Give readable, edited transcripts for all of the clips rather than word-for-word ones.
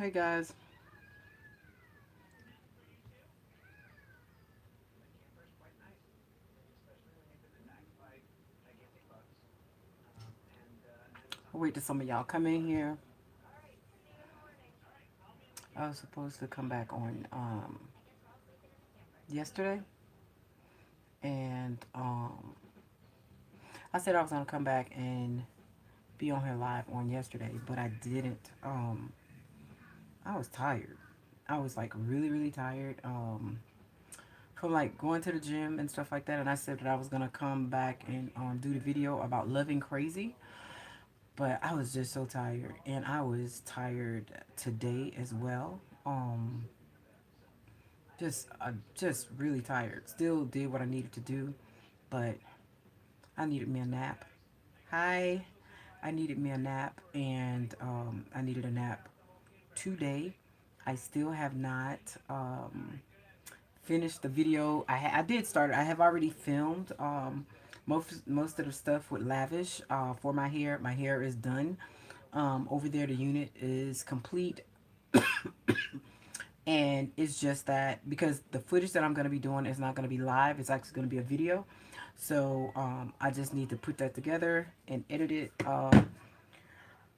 Hey guys. I'll wait till some of y'all come in here. I was supposed to come back on yesterday, and I said I was gonna come back and be on here live on yesterday, but I didn't. I was tired. I was like really tired from like going to the gym and stuff like that. And I said that I was gonna come back and do the video about loving crazy, but I was just so tired, and I was tired today as well. Just really tired. Still did what I needed to do, but I needed me a nap. Hi, I needed me a nap, and I needed a nap today. I still have not finished the video. I did start it. I have already filmed most of the stuff with Lavish for my hair. My hair is done. Over there, the unit is complete. And it's just that because the footage that I'm going to be doing is not going to be live, it's actually going to be a video. So I just need to put that together and edit it.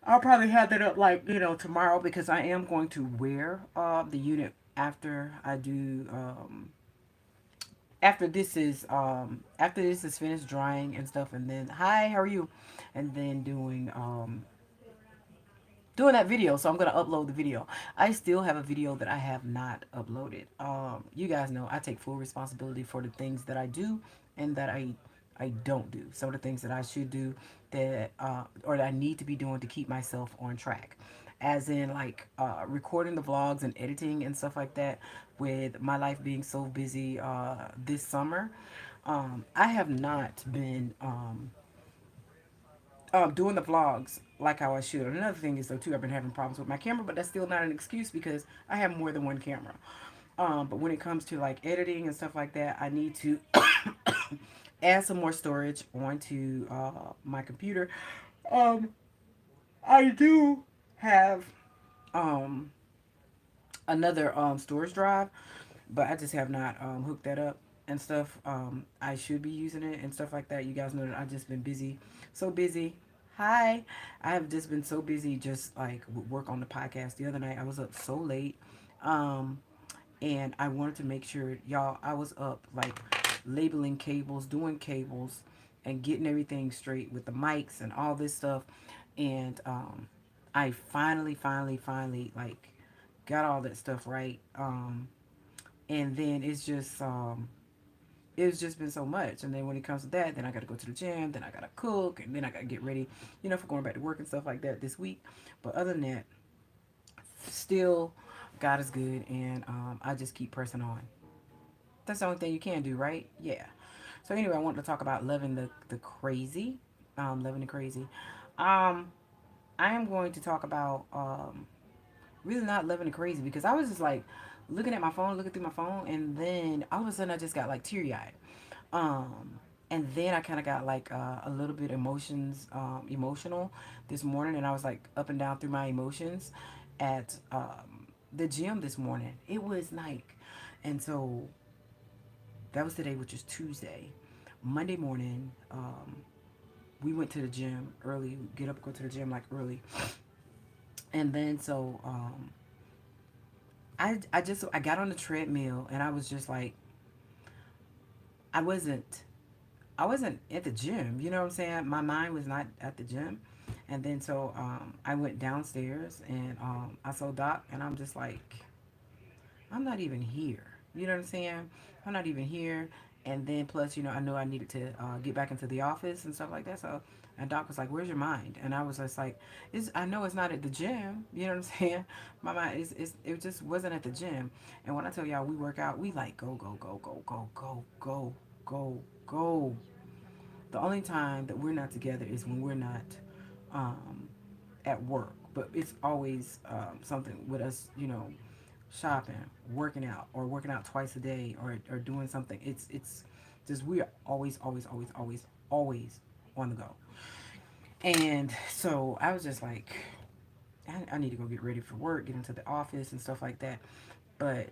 I'll probably have that up like tomorrow, because I am going to wear the unit after I do after this is finished drying and stuff. And then hi, how are you? And then doing that video. So I'm gonna upload the video. I still have a video that I have not uploaded. You guys know I take full responsibility for the things that I do and that I don't do. Some of the things that I should do that or that I need to be doing to keep myself on track. As in like recording the vlogs and editing and stuff like that. With my life being so busy this summer, I have not been doing the vlogs like how I should. Another thing is though too, I've been having problems with my camera, but that's still not an excuse because I have more than one camera. But when it comes to like editing and stuff like that, I need to add some more storage onto my computer. Um, I do have um, another storage drive, but I just have not hooked that up and stuff. I should be using it and stuff like that. You guys know that I've just been busy, so busy. Hi, I have just been so busy, just like with work on the podcast. The other night I was up so late, um, and I wanted to make sure y'all. I was up like labeling cables, doing cables, and getting everything straight with the mics and all this stuff. And I finally like got all that stuff right. And then it's just been so much. And then when it comes to that, then I got to go to the gym, then I got to cook, and then I got to get ready, for going back to work and stuff like that this week. But other than that, still, God is good, and I just keep pressing on. That's the only thing you can do, right? Yeah. So anyway, I wanted to talk about loving the crazy, loving the crazy. Um, I am going to talk about really not loving the crazy, because I was just like looking at my phone, looking through my phone, and then all of a sudden I just got like teary eyed. And then I kind of got like a little bit emotional this morning, and I was like up and down through my emotions at the gym this morning. It was like, and so that was today, which is Tuesday. Monday morning, we went to the gym early. Get up, go to the gym like early, and then I got on the treadmill, and I was just like, I wasn't I wasn't at the gym. You know what I'm saying? My mind was not at the gym. And then I went downstairs, and I saw Doc, and I'm just like, I'm not even here. You know what I'm saying? I'm not even here. And then plus, I know I needed to get back into the office and stuff like that. So, and Doc was like, "Where's your mind?" And I was just like, I know it's not at the gym. You know what I'm saying? My mind it just wasn't at the gym. And when I tell y'all we work out, we like go. The only time that we're not together is when we're not um, at work. But it's always something with us, shopping, working out, or working out twice a day, or doing something. It's just we are always on the go. And so I was just like, I need to go get ready for work, get into the office and stuff like that. But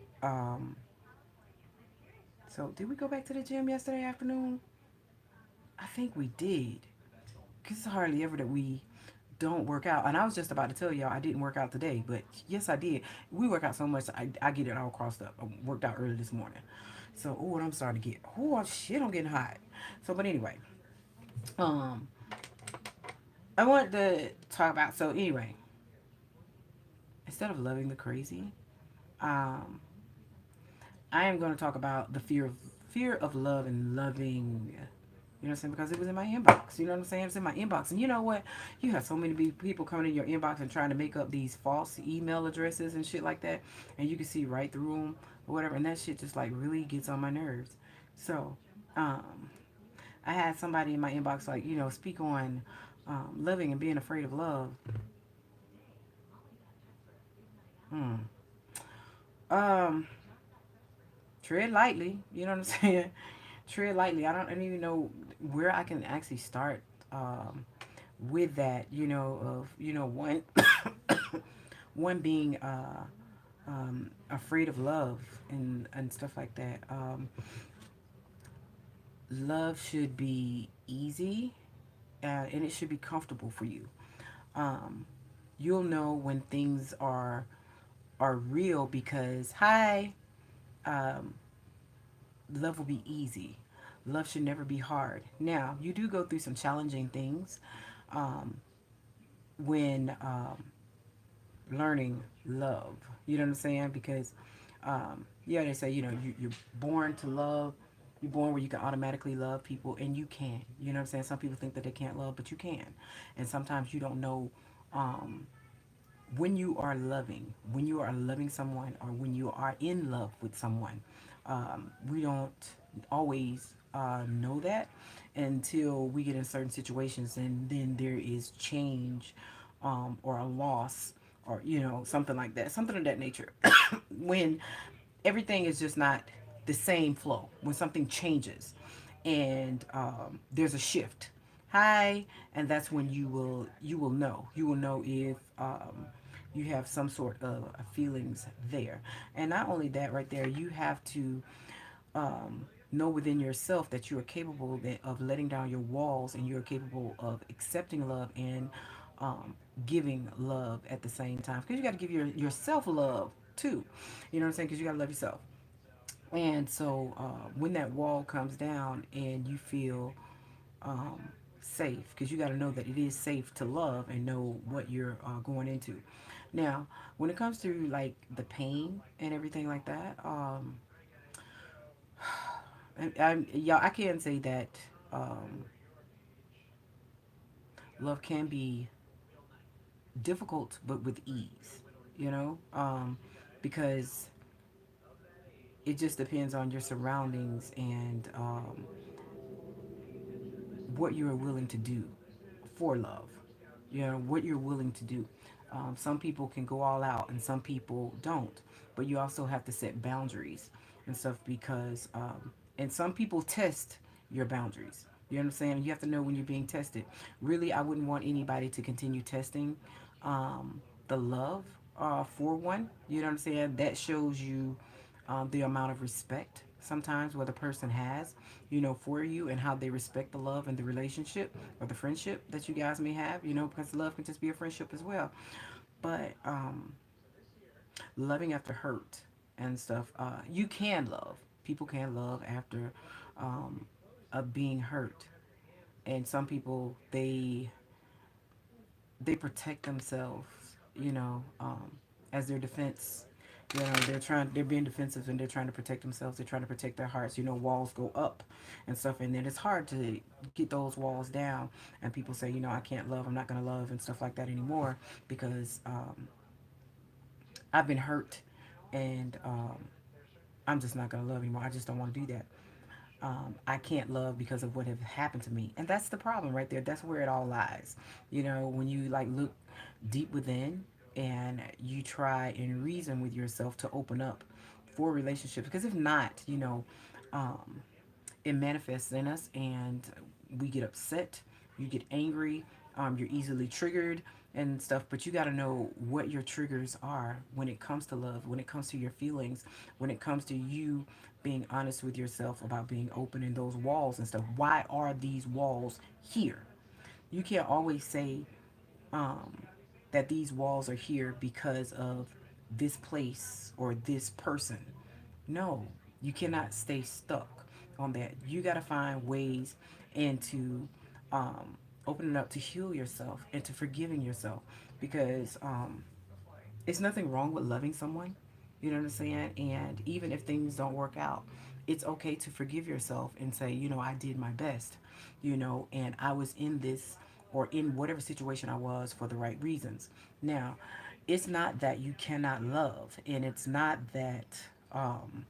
so did we go back to the gym yesterday afternoon? I think we did. Cause it's hardly ever that we don't work out. And I was just about to tell y'all I didn't work out today, but yes, I did. We work out so much, I get it all crossed up. I worked out early this morning. So, oh, and I'm starting to get, oh, shit, I'm getting hot. So, but anyway, um, I wanted to talk about, so anyway, instead of loving the crazy, um, I am going to talk about the fear of love and loving. You know what I'm saying? Because it was in my inbox. You know what I'm saying? It's in my inbox. And you know what? You have so many people coming in your inbox and trying to make up these false email addresses and shit like that. And you can see right through them or whatever. And that shit just like really gets on my nerves. So, um, I had somebody in my inbox like, speak on loving and being afraid of love. Hmm. Um, Tread lightly. You know what I'm saying? Tread lightly. I don't even know where I can actually start with that. Of one one being afraid of love and stuff like that. Love should be easy and it should be comfortable for you. Um, you'll know when things are real because um, love will be easy. Love should never be hard. Now you do go through some challenging things um, when learning love. You know what I'm saying? Because yeah, they say you're born to love. You're born where you can automatically love people, and you can. You know what I'm saying? Some people think that they can't love, but you can. And sometimes you don't know um, when you are loving someone, or when you are in love with someone. We don't always know that until we get in certain situations, and then there is change or a loss, or something like that, something of that nature. When everything is just not the same flow, when something changes and there's a shift, hi, and that's when you will know if you have some sort of feelings there. And not only that, right there, you have to know within yourself that you are capable of letting down your walls, and you're capable of accepting love and um, giving love at the same time, because you got to give yourself love too. You know what I'm saying? Because you got to love yourself. And so when that wall comes down and you feel safe, because you got to know that it is safe to love and know what you're going into. Now, when it comes to like the pain and everything like that, yeah, I can say that um, love can be difficult, but with ease. Because it just depends on your surroundings and what you're willing to do for love. What you're willing to do. Some people can go all out, and some people don't. But you also have to set boundaries and stuff, because and some people test your boundaries. You know what I'm saying? You have to know when you're being tested. Really, I wouldn't want anybody to continue testing the love for one. You know what I'm saying? That shows you the amount of respect sometimes what a person has, for you, and how they respect the love and the relationship or the friendship that you guys may have, because love can just be a friendship as well. But loving after hurt and stuff, you can love. People can love after being hurt. And some people, they protect themselves, as their defense. They're being defensive, and they're trying to protect themselves. They're trying to protect their hearts. Walls go up and stuff, and then it's hard to get those walls down. And people say, I can't love. I'm not gonna love and stuff like that anymore, because I've been hurt, and I'm just not gonna love anymore. I just don't want to do that. I can't love because of what have happened to me, and that's the problem right there. That's where it all lies. When you like look deep within, and you try and reason with yourself to open up for relationships, because if not, it manifests in us, and we get upset, you get angry, You're easily triggered and stuff, but you got to know what your triggers are when it comes to love, when it comes to your feelings, when it comes to you being honest with yourself about being open in those walls and stuff. Why are these walls here? You can't always say um, that these walls are here because of this place or this person. No, you cannot stay stuck on that. You got to find ways into opening up to heal yourself and to forgiving yourself because it's nothing wrong with loving someone. You know what I'm saying? And even if things don't work out, it's okay to forgive yourself and say, I did my best, and I was in this or in whatever situation I was for the right reasons. Now, it's not that you cannot love, and it's not that um,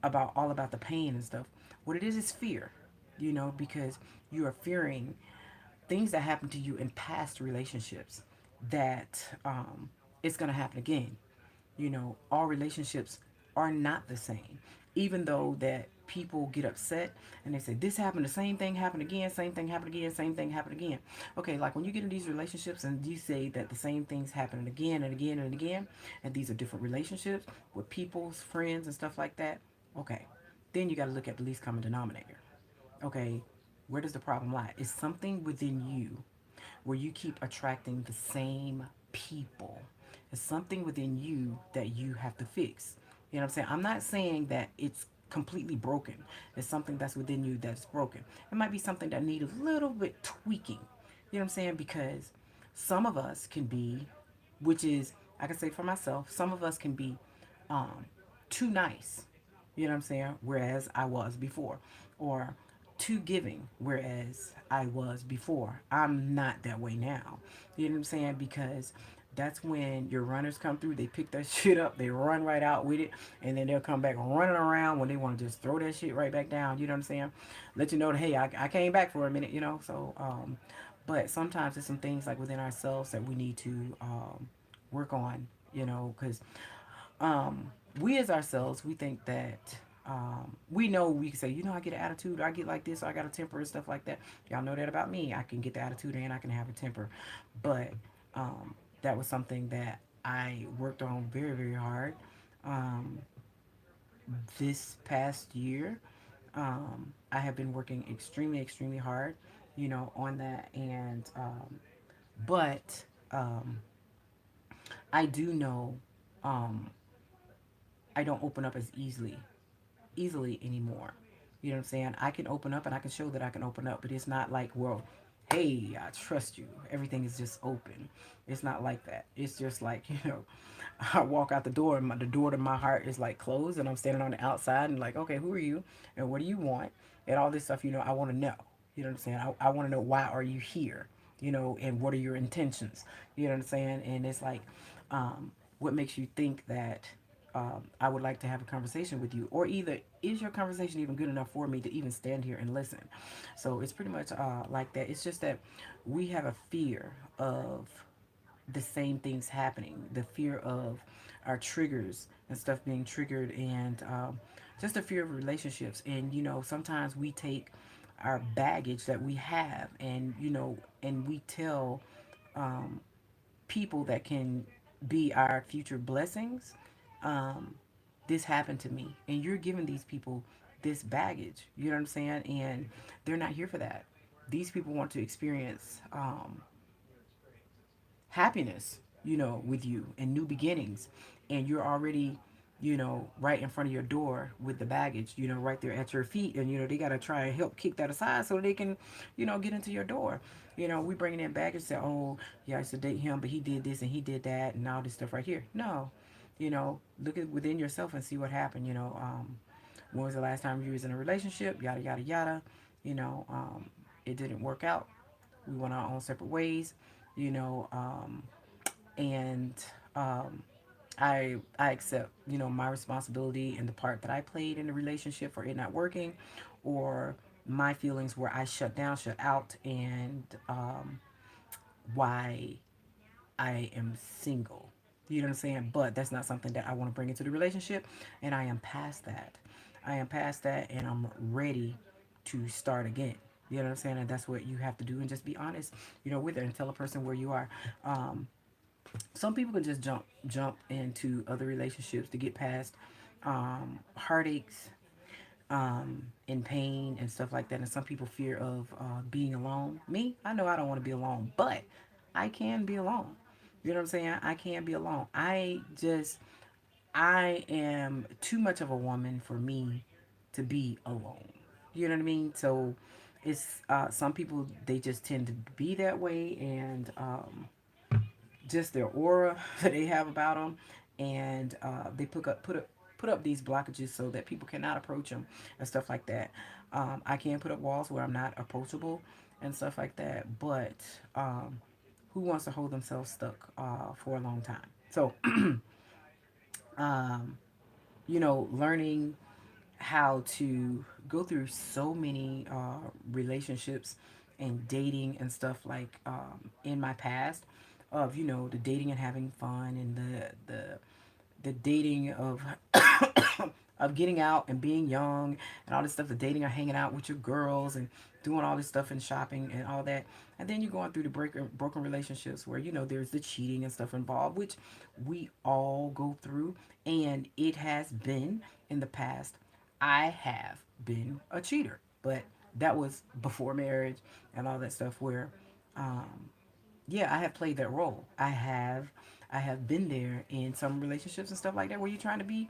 about all about the pain and stuff. What it is fear, because you are fearing things that happened to you in past relationships that it's going to happen again. All relationships are not the same. Even though that people get upset and they say this happened, the same thing happened again, same thing happened again, same thing happened again. Okay, like when you get in these relationships and you say that the same things happen again and again and again, and these are different relationships with people's friends and stuff like that. Okay, then you got to look at the least common denominator. Okay, where does the problem lie? It's something within you where you keep attracting the same people. It's something within you that you have to fix. You know what I'm saying? I'm not saying that it's completely broken. It's something that's within you that's broken. It might be something that needs a little bit tweaking. You know what I'm saying? Because some of us can be, which is, I can say for myself, some of us can be um, too nice. You know what I'm saying? Whereas I was before. Or too giving, whereas I was before. I'm not that way now. You know what I'm saying? Because that's when your runners come through, they pick that shit up, they run right out with it, and then they'll come back running around when they want to just throw that shit right back down. You know what I'm saying? Let you know that, hey, I came back for a minute, So, but sometimes there's some things like within ourselves that we need to work on, because we as ourselves, we think that we know we can say, I get an attitude, or I get like this, or I got a temper and stuff like that. Y'all know that about me. I can get the attitude and I can have a temper. But that was something that I worked on very, very hard um, this past year. I have been working extremely, extremely hard, on that. And, but I do know um, I don't open up as easily anymore. You know what I'm saying? I can open up and I can show that I can open up, but it's not like, well, hey, I trust you. Everything is just open. It's not like that. It's just like, I walk out the door and the door to my heart is like closed and I'm standing on the outside and like, okay, who are you? And what do you want? And all this stuff, I want to know. You know what I'm saying? I want to know why are you here? And what are your intentions? You know what I'm saying? And it's like, what makes you think that I would like to have a conversation with you, or either is your conversation even good enough for me to even stand here and listen? So it's pretty much like that. It's just that we have a fear of the same things happening, the fear of our triggers and stuff being triggered, and just a fear of relationships. And sometimes we take our baggage that we have, and and we tell um, people that can be our future blessings, um, this happened to me. And you're giving these people this baggage. You know what I'm saying? And they're not here for that. These people want to experience happiness, with you and new beginnings. And you're already, right in front of your door with the baggage, right there at your feet. And, they got to try and help kick that aside so they can, get into your door. We bringing in baggage, say, oh, yeah, I used to date him, but he did this and he did that and all this stuff right here. No, look at within yourself and see what happened. When was the last time you was in a relationship? Yada, yada, yada. It didn't work out. We went our own separate ways, you know, and um, I accept, my responsibility and the part that I played in the relationship for it not working, or my feelings where I shut down, shut out, and why I am single. You know what I'm saying? But that's not something that I want to bring into the relationship, and I am past that. I am past that, and I'm ready to start again. You know what I'm saying? And that's what you have to do, and just be honest, with it, and tell a person where you are. Um, some people can just jump into other relationships to get past heartaches, and pain and stuff like that. And some people fear of being alone. Me, I know I don't want to be alone, but I can be alone. You know what I'm saying? I can be alone. I am too much of a woman for me to be alone. You know what I mean? So it's some people, they just tend to be that way, and just their aura that they have about them, and they put up these blockages so that people cannot approach them and stuff like that. I can put up walls where I'm not approachable and stuff like that, but um, who wants to hold themselves stuck for a long time? So, um, learning how to go through so many relationships and dating and stuff, like in my past, of the dating and having fun, and the dating of of getting out and being young and all this stuff, the dating or hanging out with your girls and doing all this stuff and shopping and all that. And then you're going through the broken relationships where there's the cheating and stuff involved, which we all go through. And it has been in the past, I have been a cheater, but that was before marriage and all that stuff, where um, yeah, I have played that role. I have been there in some relationships and stuff like that, where you're trying to be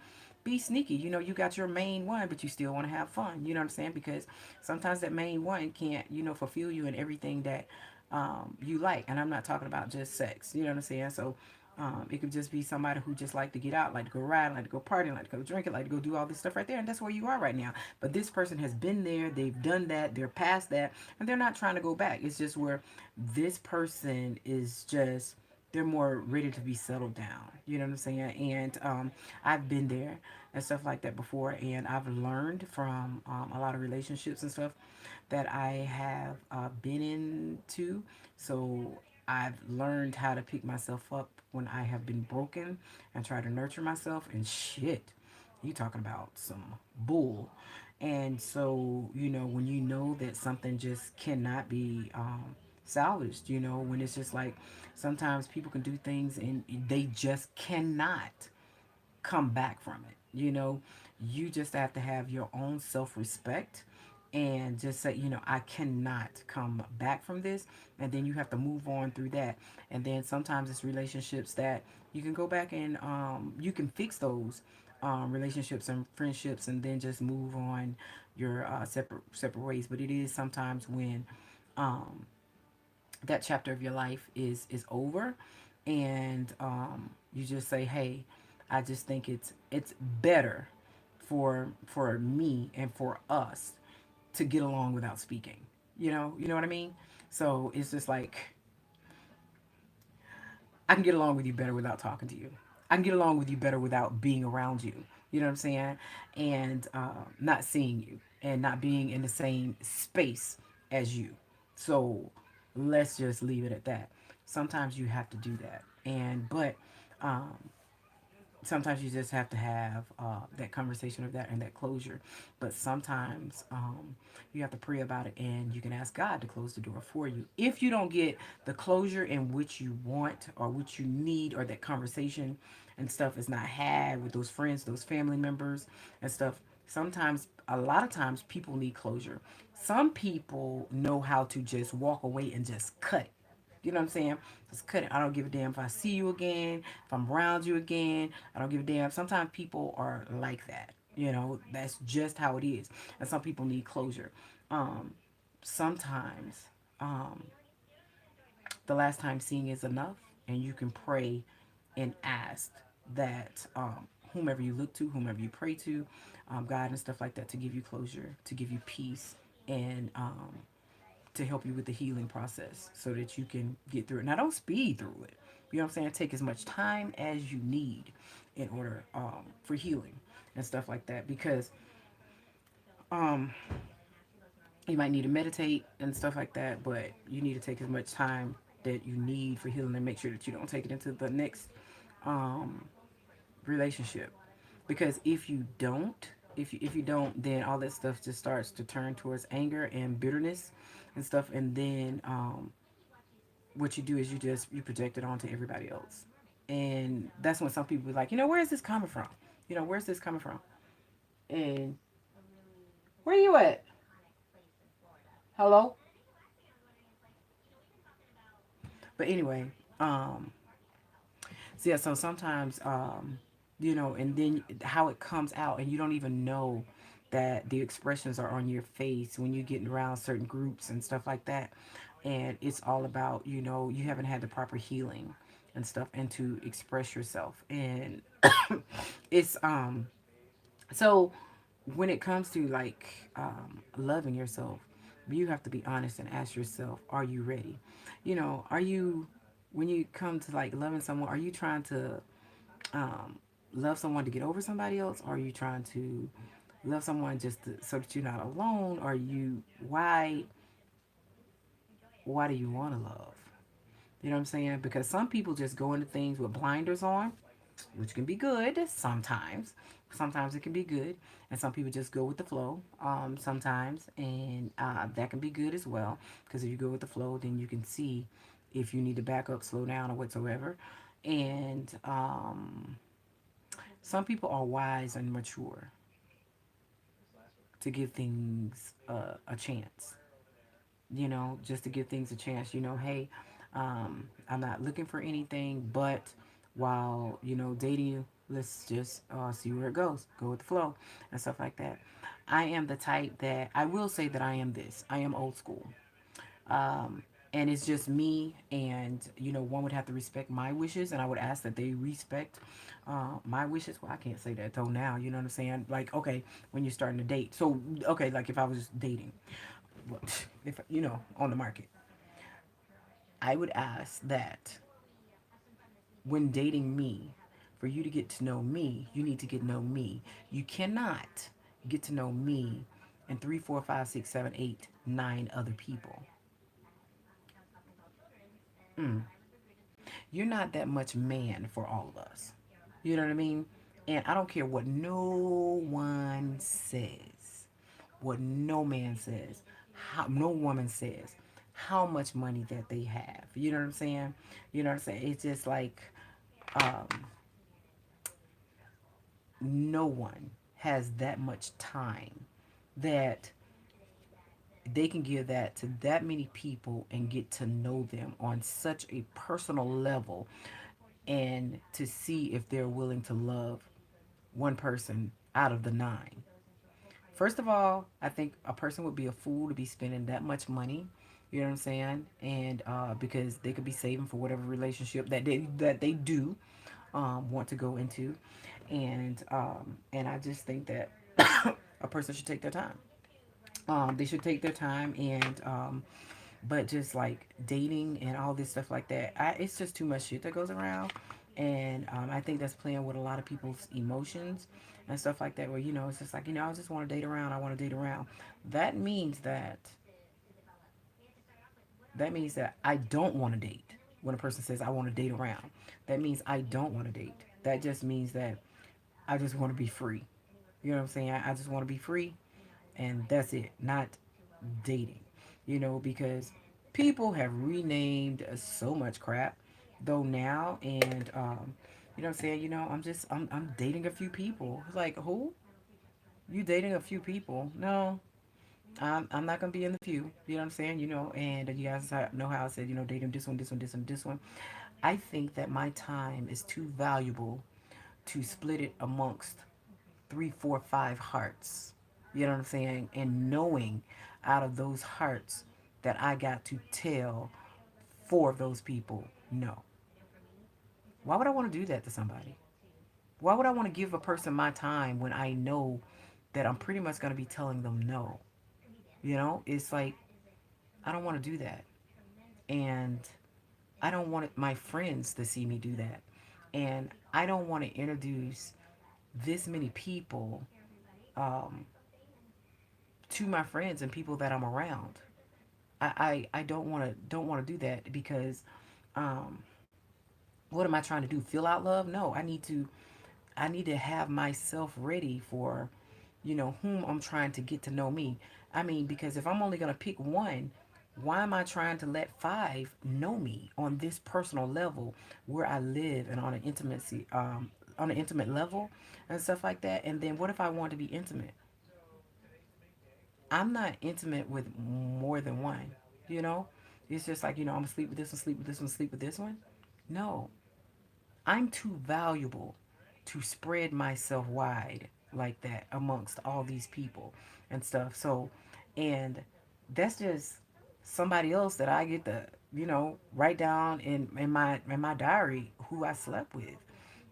sneaky. You got your main one, but you still want to have fun. You know what I'm saying? Because sometimes that main one can't, fulfill you in everything that you like. And I'm not talking about just sex. You know what I'm saying? So it could just be somebody who just like to get out, like to go ride, like to go party, like to go drink it, like to go do all this stuff right there. And that's where you are right now. But this person has been there, they've done that, they're past that, and they're not trying to go back. It's just where this person is just, they're more ready to be settled down. You know what I'm saying? And I've been there and stuff like that before, and I've learned from a lot of relationships and stuff that I have been into. So I've learned how to pick myself up when I have been broken and try to nurture myself. And shit, you talking about some bull. And so, when you know that something just cannot be salvaged, when it's just like, sometimes people can do things and they just cannot come back from it. You just have to have your own self respect and just say, I cannot come back from this. And then you have to move on through that. And then sometimes it's relationships that you can go back and you can fix those relationships and friendships, and then just move on your separate ways. But it is sometimes when um, that chapter of your life is over, and you just say, hey, I just think it's better for me and for us to get along without speaking. You know what I mean? So it's just like, I can get along with you better without talking to you. I can get along with you better without being around you. You know what I'm saying? And not seeing you and not being in the same space as you. So let's just leave it at that. Sometimes you have to do that. But um, sometimes you just have to have that conversation of that and that closure. But sometimes you have to pray about it, and you can ask God to close the door for you. If you don't get the closure in which you want or which you need, or that conversation and stuff is not had with those friends, those family members and stuff, sometimes, a lot of times, people need closure. Some people know how to just walk away and just cut it. You know what I'm saying? Just cut it. I don't give a damn if I see you again, if I'm around you again. I don't give a damn. Sometimes people are like that. That's just how it is. And some people need closure. Um, sometimes um, the last time seeing is enough, and you can pray and ask that whomever you look to, whomever you pray to, God and stuff like that, to give you closure, to give you peace, and to help you with the healing process so that you can get through it. Now, don't speed through it. You know what I'm saying? Take as much time as you need in order for healing and stuff like that, because um, you might need to meditate and stuff like that, but you need to take as much time that you need for healing, and make sure that you don't take it into the next um, relationship. Because if you don't, if you don't, then all that stuff just starts to turn towards anger and bitterness and stuff, and then what you do is you project it onto everybody else, and that's when some people be like, where is this coming from? Where's this coming from? And where you at? Hello. But anyway, um so yeah, so sometimes and then how it comes out, and you don't even know that the expressions are on your face when you're getting around certain groups and stuff like that. And it's all about, you haven't had the proper healing and stuff, and to express yourself. And it's so when it comes to like loving yourself, you have to be honest and ask yourself, are you ready? Are you, when you come to like loving someone, are you trying to um, love someone to get over somebody else? Or are you trying to love someone just so that you're not alone? Or you, why do you want to love? You know what I'm saying? Because some people just go into things with blinders on, which can be good sometimes. Sometimes it can be good, and some people just go with the flow. Sometimes, and that can be good as well. Because if you go with the flow, then you can see if you need to back up, slow down, or whatsoever. And some people are wise and mature to give things a chance. Just to give things a chance. Hey, I'm not looking for anything, but while, dating you, let's just see where it goes. Go with the flow and stuff like that. I am the type that I will say that I am this. I am old school. Um, and it's just me, and one would have to respect my wishes, and I would ask that they respect my wishes. Well, I can't say that though now. You know what I'm saying? Like, okay, when you're starting to date, so okay, like if I was dating, if on the market, I would ask that when dating me, for you to get to know me, you need to get to know me. You cannot get to know me and three, four, five, six, seven, eight, nine other people. Mm. You're not that much man for all of us. You know what I mean? And I don't care what no one says, what no man says, how no woman says, how much money that they have. You know what I'm saying? You know what I'm saying? It's just like um, no one has that much time that they can give that to that many people and get to know them on such a personal level, and to see if they're willing to love one person out of the nine. First of all, I think a person would be a fool to be spending that much money. You know what I'm saying? And because they could be saving for whatever relationship that they do want to go into, and I just think that a person should take their time. They should take their time, and but just like dating and all this stuff like that, it's just too much shit that goes around, and I think that's playing with a lot of people's emotions and stuff like that. Where it's just like I just want to date around. I want to date around. That means that that means that I don't want to date. When a person says I want to date around, that means I don't want to date. That just means that I just want to be free. You know what I'm saying? I just want to be free, and that's it. Not dating. Because people have renamed so much crap, though now, and what I'm saying? I'm dating a few people. It's like, who? You dating a few people? No, I'm not gonna be in the few. You know what I'm saying? And you guys know how I said, dating this one, this one, this one, this one. I think that my time is too valuable to split it amongst three, four, five hearts. You know what I'm saying? And knowing out of those hearts that I got to tell four of those people no. Why would I want to do that to somebody? Why would I want to give a person my time when I know that I'm pretty much going to be telling them no? It's like, I don't want to do that. And I don't want my friends to see me do that. And I don't want to introduce this many people um, to my friends and people that I'm around. I don't want to do that because um, what am I trying to do? Fill out love? No, I need to have myself ready for whom I'm trying to get to know me. I mean, because if I'm only going to pick one, why am I trying to let five know me on this personal level where I live and on an intimate level and stuff like that? And then what if I want to be intimate? I'm not intimate with more than one, you know? It's just like, I'm gonna sleep with this one, sleep with this one, sleep with this one. No, I'm too valuable to spread myself wide like that amongst all these people and stuff. So, and that's just somebody else that I get to, write down in my diary who I slept with,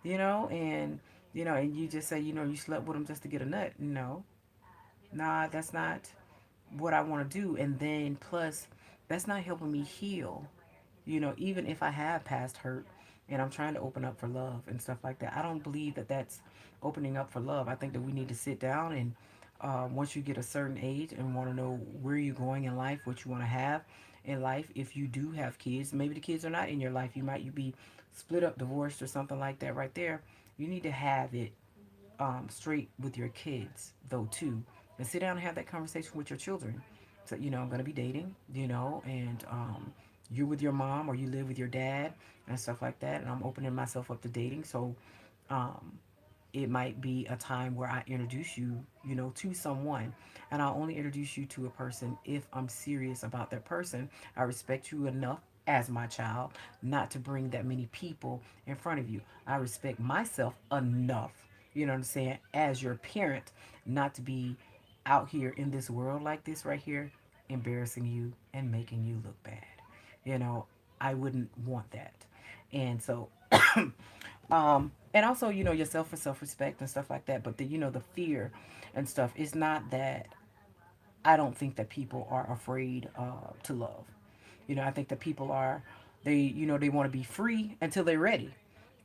and and you just say, you slept with them just to get a nut. No, nah, that's not what I want to do. And then plus, that's not helping me heal. Even if I have past hurt and I'm trying to open up for love and stuff like that, I don't believe that that's opening up for love. I think that we need to sit down and once you get a certain age and want to know where you're going in life, what you want to have in life, if you do have kids, maybe the kids are not in your life, you be split up, divorced, or something like that right there. You need to have it straight with your kids though too, and sit down and have that conversation with your children. So I'm going to be dating, and you're with your mom or you live with your dad and stuff like that, and I'm opening myself up to dating. So um, it might be a time where I introduce you, to someone, and I'll only introduce you to a person if I'm serious about that person. I respect you enough as my child not to bring that many people in front of you. I respect myself enough, you know what I'm saying, as your parent, not to be out here in this world like this right here, embarrassing you and making you look bad. You know, I wouldn't want that. And so and also yourself for self-respect and stuff like that, but the fear and stuff is not that. I don't think that people are afraid to love. I think that people are, they want to be free until they're ready.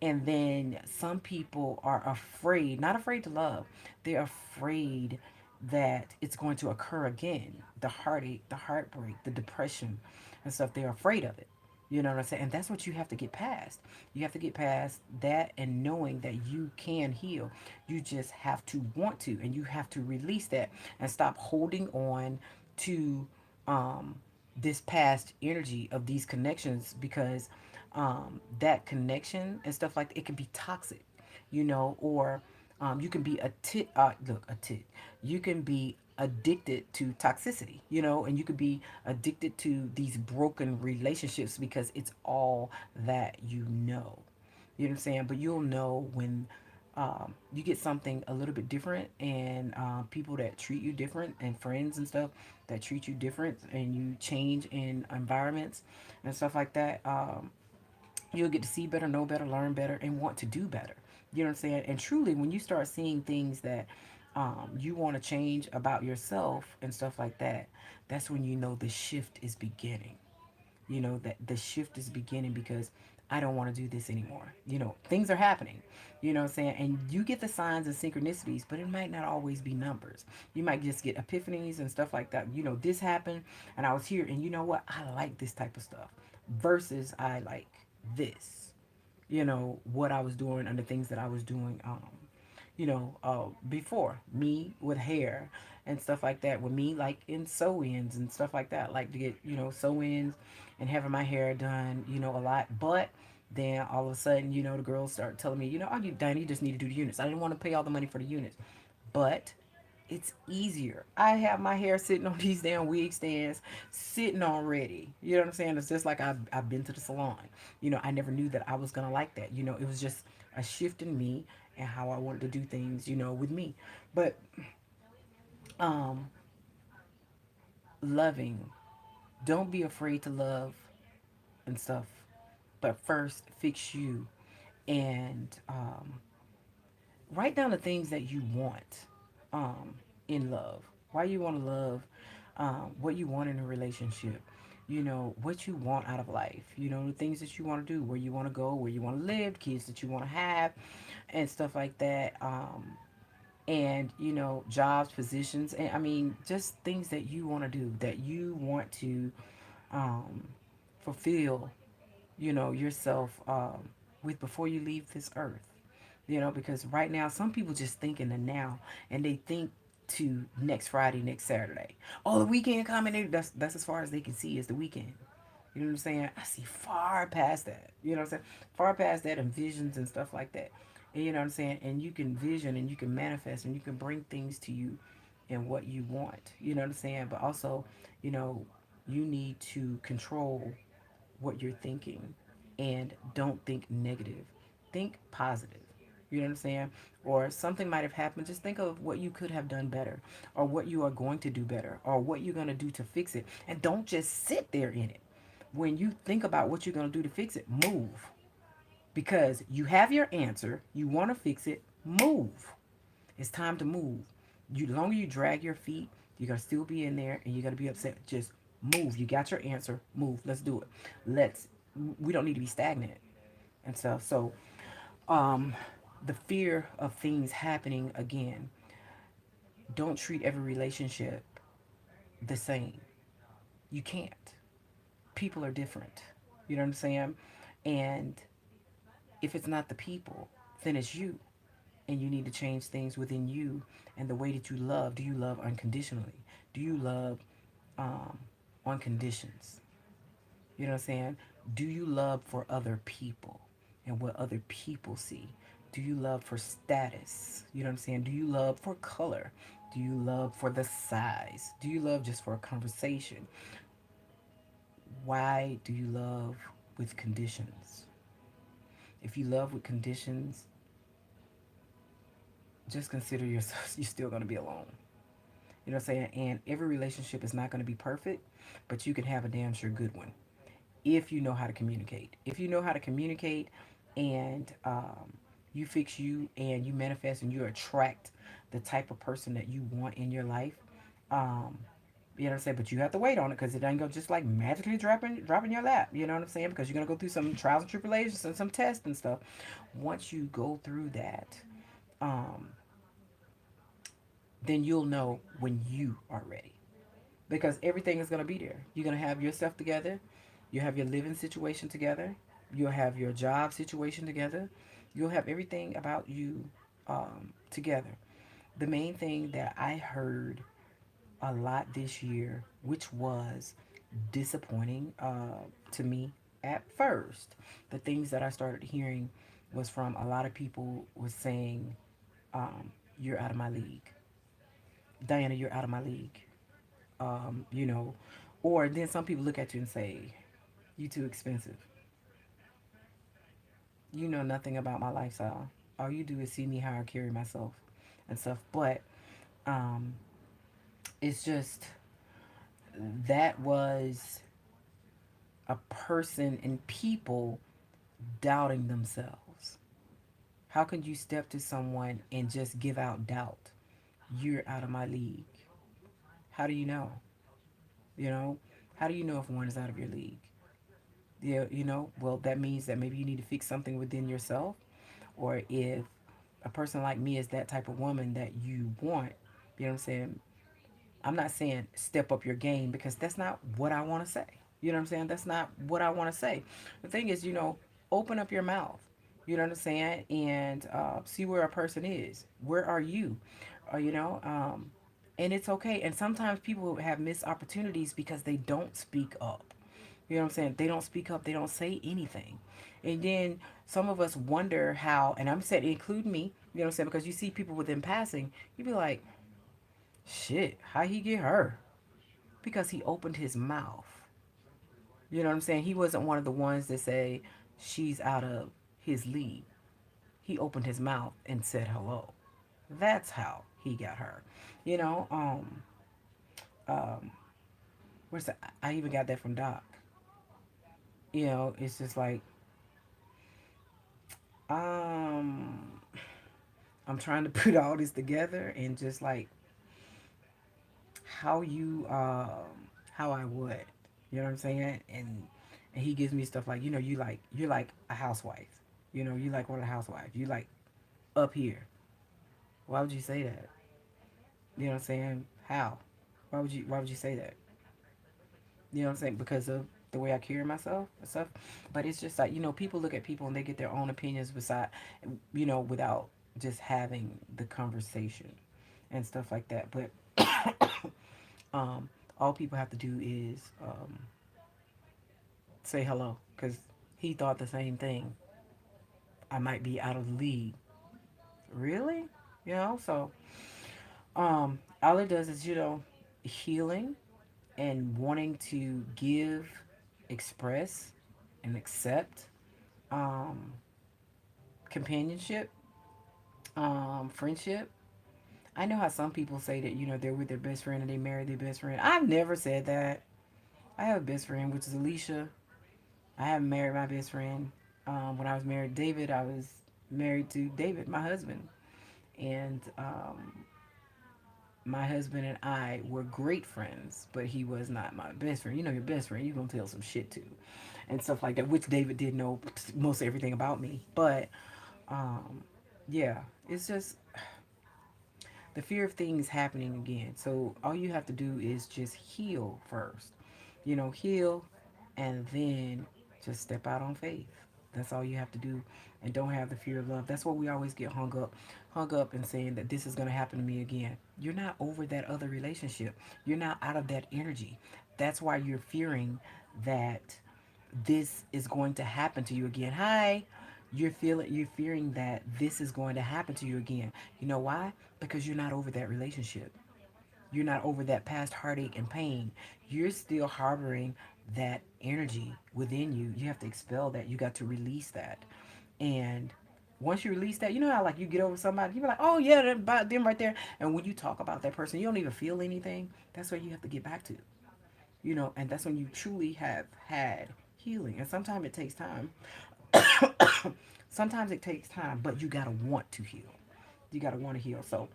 And then some people are afraid, not afraid to love, they're afraid that it's going to occur again. The heartache, the heartbreak, the depression and stuff, they're afraid of it. You know what I'm saying? And that's what you have to get past. You have to get past that and knowing that you can heal. You just have to want to, and you have to release that and stop holding on to um, this past energy of these connections, because that connection and stuff like that, it can be toxic, or you can be a tit. You can be addicted to toxicity, and you could be addicted to these broken relationships because it's all that you know. You know what I'm saying? But you'll know when you get something a little bit different, and people that treat you different, and friends and stuff that treat you different, and you change in environments and stuff like that. You'll get to see better, know better, learn better, and want to do better. You know what I'm saying? And truly, when you start seeing things that you want to change about yourself and stuff like that, that's when you know the shift is beginning. That the shift is beginning, because I don't want to do this anymore. Things are happening. You know what I'm saying? And you get the signs and synchronicities, but it might not always be numbers. You might just get epiphanies and stuff like that. This happened and I was here, and you know what? I like this type of stuff versus I like this. What I was doing and the things that I was doing before me with hair and stuff like that, with me like in sew-ins and stuff like that, like to get sew-ins and having my hair done a lot. But then all of a sudden the girls start telling me, oh, you Diana, you just need to do the units. I didn't want to pay all the money for the units, but it's easier. I have my hair sitting on these damn wig stands, sitting already. You know what I'm saying? It's just like I've been to the salon. I never knew that I was going to like that. It was just a shift in me and how I wanted to do things, with me. But um, loving, don't be afraid to love and stuff. But first, fix you, and write down the things that you want um, in love. Why you want to love, what you want in a relationship, what you want out of life, the things that you want to do, where you want to go, where you want to live, kids that you want to have, and stuff like that. And, jobs, positions, and I mean, just things that you want to do, that you want to um, fulfill, yourself with before you leave this earth. Because right now some people just think in the now, and they think to next Friday, next Saturday. Oh, the weekend coming. That's as far as they can see is the weekend. You know what I'm saying? I see far past that. You know what I'm saying? Far past that and visions and stuff like that. And you know what I'm saying? And you can vision and you can manifest and you can bring things to you and what you want. You know what I'm saying? But also, you know, you need to control what you're thinking and don't think negative. Think positive. You know what I'm saying? Or something might have happened. Just think of what you could have done better, or what you are going to do better, or what you're going to do to fix it. And don't just sit there in it. When you think about what you're going to do to fix it, move. Because you have your answer, you want to fix it, move. It's time to move. The longer you drag your feet, you're going to still be in there and you're going to be upset. Just move. You got your answer, move. Let's do it. Let's, we don't need to be stagnant and stuff. So, um, the fear of things happening again, don't treat every relationship the same. You can't. People are different. You know what I'm saying? And if it's not the people, then it's you. And you need to change things within you and the way that you love. Do you love unconditionally? Do you love um, on conditions? You know what I'm saying? Do you love for other people and what other people see? Do you love for status? You know what I'm saying? Do you love for color? Do you love for the size? Do you love just for a conversation? Why do you love with conditions? If you love with conditions, just consider yourself, you're still going to be alone. You know what I'm saying? And every relationship is not going to be perfect, but you can have a damn sure good one if you know how to communicate. If you know how to communicate and you fix you and you manifest and you attract the type of person that you want in your life, um, you know what I'm saying? But you have to wait on it because it ain't go just like magically dropping your lap. You know what I'm saying? Because you're gonna go through some trials and tribulations and some tests and stuff. Once you go through that, um, then you'll know when you are ready. Because everything is going to be there. You're going to have yourself together. You have your living situation together. You'll have your job situation together. You'll have everything about you together. The main thing that I heard a lot this year, which was disappointing to me at first, the things that I started hearing was from a lot of people was saying, "You're out of my league, Diana. You're out of my league." You know, or then some people look at you and say, "You too expensive. You know nothing about my lifestyle. All you do is see me how I carry myself and stuff." But um, it's just that was a person and people doubting themselves. How can you step to someone and just give out doubt? You're out of my league. How do you know? You know, how do you know if one is out of your league? Yeah, you know, well, that means that maybe you need to fix something within yourself. Or if a person like me is that type of woman that you want, you know what I'm saying? I'm not saying step up your game because that's not what I want to say. You know what I'm saying? That's not what I want to say. The thing is, you know, open up your mouth. You know what I'm saying? And see where a person is. Where are you? You know, and it's okay. And sometimes people have missed opportunities because they don't speak up. You know what I'm saying? They don't speak up. They don't say anything. And then some of us wonder how, and I'm saying, include me, you know what I'm saying? Because you see people within passing, you be like, shit, how he get her? Because he opened his mouth. You know what I'm saying? He wasn't one of the ones that say she's out of his league. He opened his mouth and said hello. That's how he got her. You know, um, where's the, I even got that from Doc. You know, it's just like, um, I'm trying to put all this together and just like how you how I would. You know what I'm saying? And he gives me stuff like, you know, you're like a housewife. You know, you like one of the housewives. You like up here. Why would you say that? You know what I'm saying? How? Why would you say that? You know what I'm saying? Because of the way I carry myself and stuff. But it's just like, you know, people look at people and they get their own opinions beside, you know, without just having the conversation. and stuff like that. But um, all people have to do is say hello because he thought the same thing. I might be out of the league. Really? You know, so all it does is, healing and wanting to give, express, and accept um, companionship, friendship. I know how some people say that, they're with their best friend and they marry their best friend. I've never said that. I have a best friend, which is Alicia. I haven't married my best friend. When I was married to David, I was married to David, my husband. And my husband and I were great friends, but he was not my best friend. You know, your best friend, you're going to tell some shit to and stuff like that, which David did know most everything about me. But um, yeah, it's just the fear of things happening again. So all you have to do is just heal first. Heal and then just step out on faith. That's all you have to do. And don't have the fear of love. That's what we always get hung up in saying that this is going to happen to me again. You're not over that other relationship. You're not out of that energy. That's why you're fearing that this is going to happen to you again. Hi. You're fearing that this is going to happen to you again. You know why? Because you're not over that relationship. You're not over that past heartache and pain. You're still harboring that energy within you. You have to expel that. You got to release that. And once you release that, you know how like you get over somebody, you be like, oh yeah, about them right there. And when you talk about that person, you don't even feel anything. That's where you have to get back to. And that's when you truly have had healing. And sometimes it takes time. Sometimes it takes time, but you gotta want to heal. You gotta want to heal. So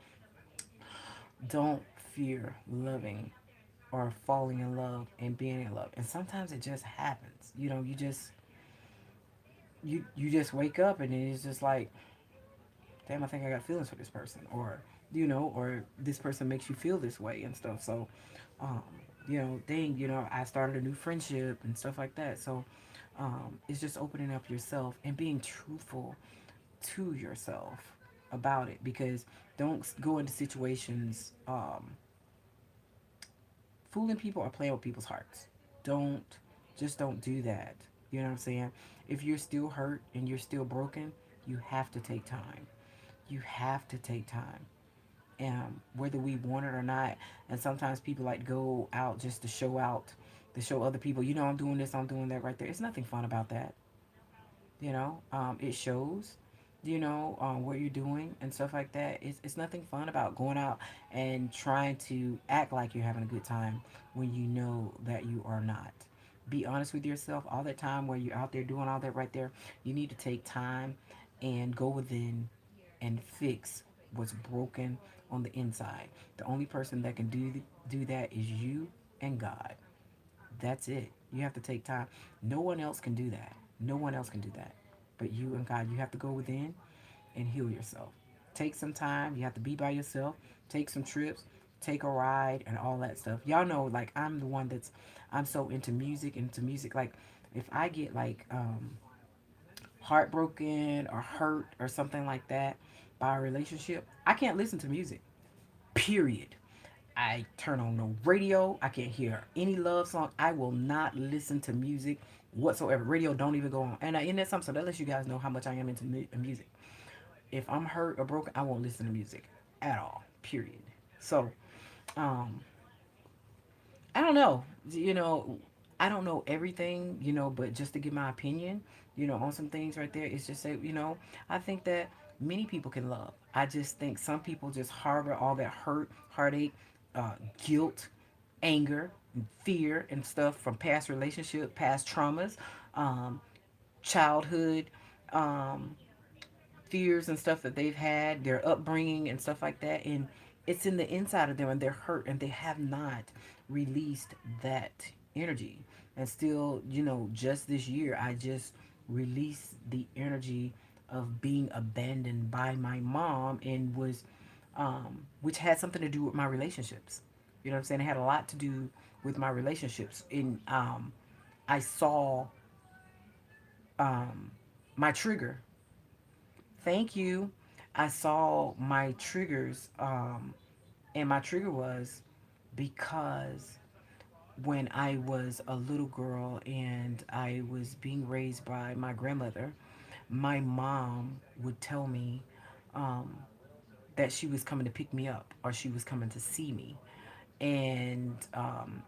don't fear loving or falling in love and being in love. And sometimes it just happens. You just wake up and then it's just like, damn, I think I got feelings for this person, or this person makes you feel this way and stuff. So, um, I started a new friendship and stuff like that. So, it's just opening up yourself and being truthful to yourself about it, because don't go into situations fooling people or playing with people's hearts. Don't just don't do that. You know what I'm saying? If you're still hurt and you're still broken, you have to take time. You have to take time. Whether we want it or not. And sometimes people like go out just to show out, to show other people, I'm doing this, I'm doing that right there. It's nothing fun about that. It shows, what you're doing and stuff like that. It's nothing fun about going out and trying to act like you're having a good time when you know that you are not. Be honest with yourself all that time where you're out there doing all that right there. You need to take time and go within and fix what's broken on the inside. The only person that can do that is you and God. That's it. You have to take time. No one else can do that. No one else can do that. But you and God, you have to go within and heal yourself. Take some time. You have to be by yourself. Take some trips. Take a ride and all that stuff. Y'all know, like, I'm so into music. Like, if I get like heartbroken or hurt or something like that by a relationship, I can't listen to music. Period. I turn on no radio. I can't hear any love song. I will not listen to music whatsoever. Radio don't even go on. And that's something, so that lets you guys know how much I am into music. If I'm hurt or broken, I won't listen to music at all. Period. So, um, I don't know. I don't know everything, but just to give my opinion, on some things right there, it's just say, I think that many people can love. I just think some people just harbor all that hurt, heartache, guilt, anger, and fear and stuff from past relationship, past traumas, um, childhood, um, fears and stuff that they've had, their upbringing and stuff like that. And it's in the inside of them and they're hurt and they have not released that energy. And still, just this year, I just released the energy of being abandoned by my mom and which had something to do with my relationships. You know what I'm saying? It had a lot to do with my relationships. And I saw um, my trigger. Thank you. I saw my triggers And my trigger was because when I was a little girl and I was being raised by my grandmother, my mom would tell me um, that she was coming to pick me up or she was coming to see me. And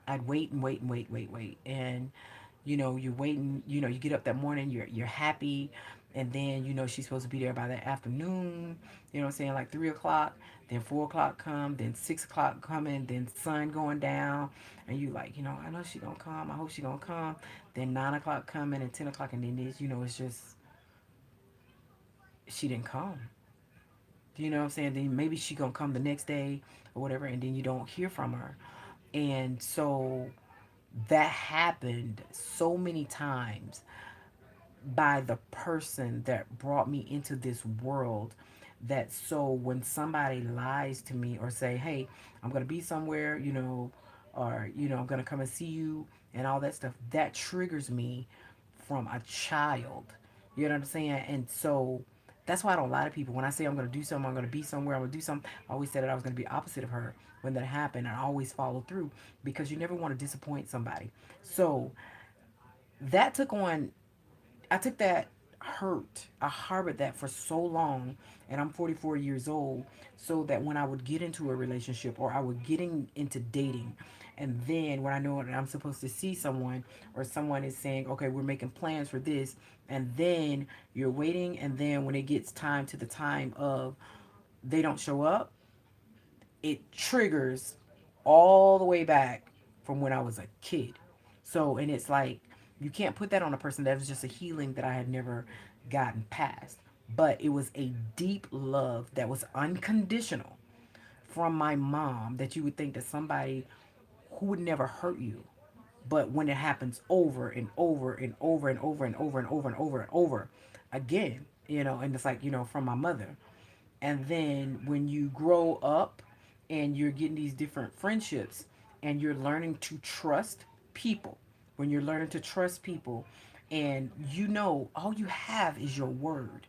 I'd wait and wait and wait, wait, wait. And you're waiting. You get up that morning, you're happy, and then she's supposed to be there by the afternoon. You know what I'm saying, like 3 o'clock. Then 4 o'clock come. Then 6 o'clock coming. Then sun going down, and you like, I know she gonna come. I hope she gonna come. Then 9 o'clock coming and 10 o'clock, and then it's just she didn't come. You know what I'm saying? Then maybe she gonna come the next day or whatever, and then you don't hear from her. And so that happened so many times by the person that brought me into this world, that so when somebody lies to me or say, hey, I'm going to be somewhere, or I'm going to come and see you and all that stuff, that triggers me from a child. You know what I'm saying? And so that's why I don't lie to people. When I say I'm going to do something, I'm going to be somewhere, I'm going to do something, I always said that I was going to be opposite of her when that happened. I always follow through because you never want to disappoint somebody. So that took on I took that hurt. I harbored that for so long, and I'm 44 years old, so that when I would get into a relationship or I would getting into dating, and then when I know that I'm supposed to see someone or someone is saying, okay, we're making plans for this, and then you're waiting, and then when it gets time to the time of they don't show up, it triggers all the way back from when I was a kid. So, and it's like, you can't put that on a person. That was just a healing that I had never gotten past. But it was a deep love that was unconditional from my mom, that you would think that somebody who would never hurt you. But when it happens over and over and over and over and over and over and over and over again, and it's like, from my mother. And then when you grow up and you're getting these different friendships and you're learning to trust people, when you're learning to trust people, and all you have is your word.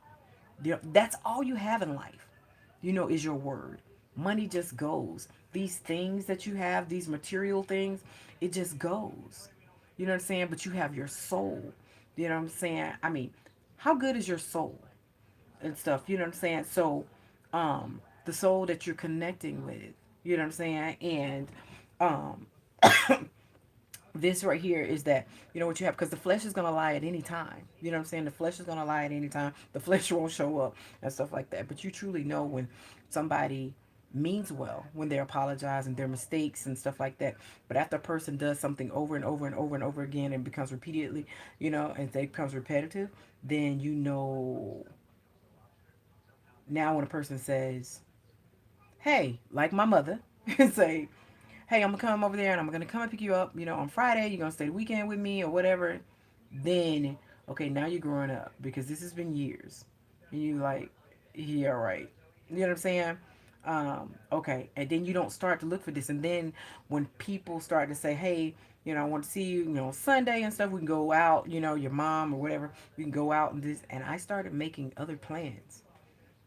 That's all you have in life, is your word. Money just goes. These things that you have, these material things, it just goes. You know what I'm saying? But you have your soul. You know what I'm saying? I mean, how good is your soul and stuff? You know what I'm saying? So, the soul that you're connecting with, you know what I'm saying? And um, this right here is that what you have, because the flesh is going to lie at any time. You know what I'm saying? The flesh is going to lie at any time. The flesh won't show up and stuff like that. But you truly know when somebody means well, when they apologize and their mistakes and stuff like that. But after a person does something over and over and over and over again and becomes repeatedly, and they becomes repetitive, then now when a person says, hey, like my mother, say, hey, I'm gonna come over there and I'm gonna come and pick you up, on Friday. You're gonna stay the weekend with me or whatever. Then, okay, now you're growing up because this has been years. And you like, yeah, right. You know what I'm saying? Okay, and then you don't start to look for this. And then when people start to say, hey, I want to see you, Sunday and stuff, we can go out, your mom or whatever, we can go out and this. And I started making other plans.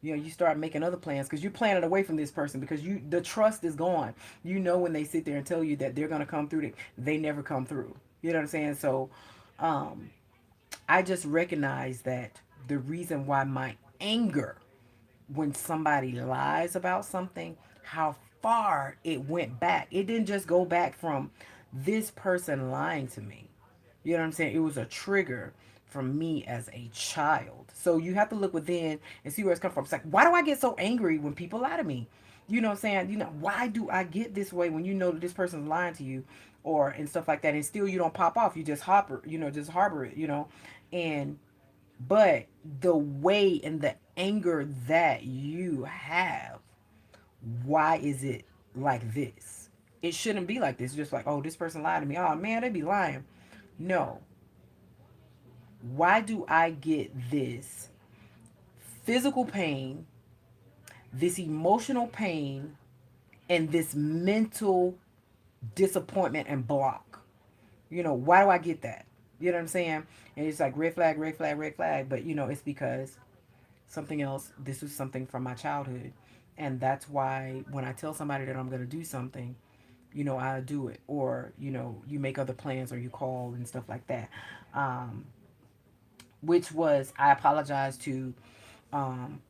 You start making other plans because you're planning away from this person because the trust is gone. When they sit there and tell you that they're going to come through, they never come through. You know what I'm saying? So um, I just recognize that the reason why my anger when somebody lies about something, how far it went back. It didn't just go back from this person lying to me. You know what I'm saying? It was a trigger from me as a child. So you have to look within and see where it's come from. It's like, why do I get so angry when people lie to me? You know what I'm saying? Why do I get this way when you know that this person's lying to you or and stuff like that, and still you don't pop off. You just harbor it, And but the way and the anger that you have, why is it like this? It shouldn't be like this. Just like, oh, this person lied to me. Oh man, they be lying. No. Why do I get this physical pain, this emotional pain, and this mental disappointment and block? Why do I get that? You know what I'm saying? And it's like red flag, red flag, red flag. But it's because something else. This was something from my childhood, And that's why when I tell somebody that I'm going to do something, I do it. Or, you make other plans or you call and stuff like that. Um, which was, I apologized to um,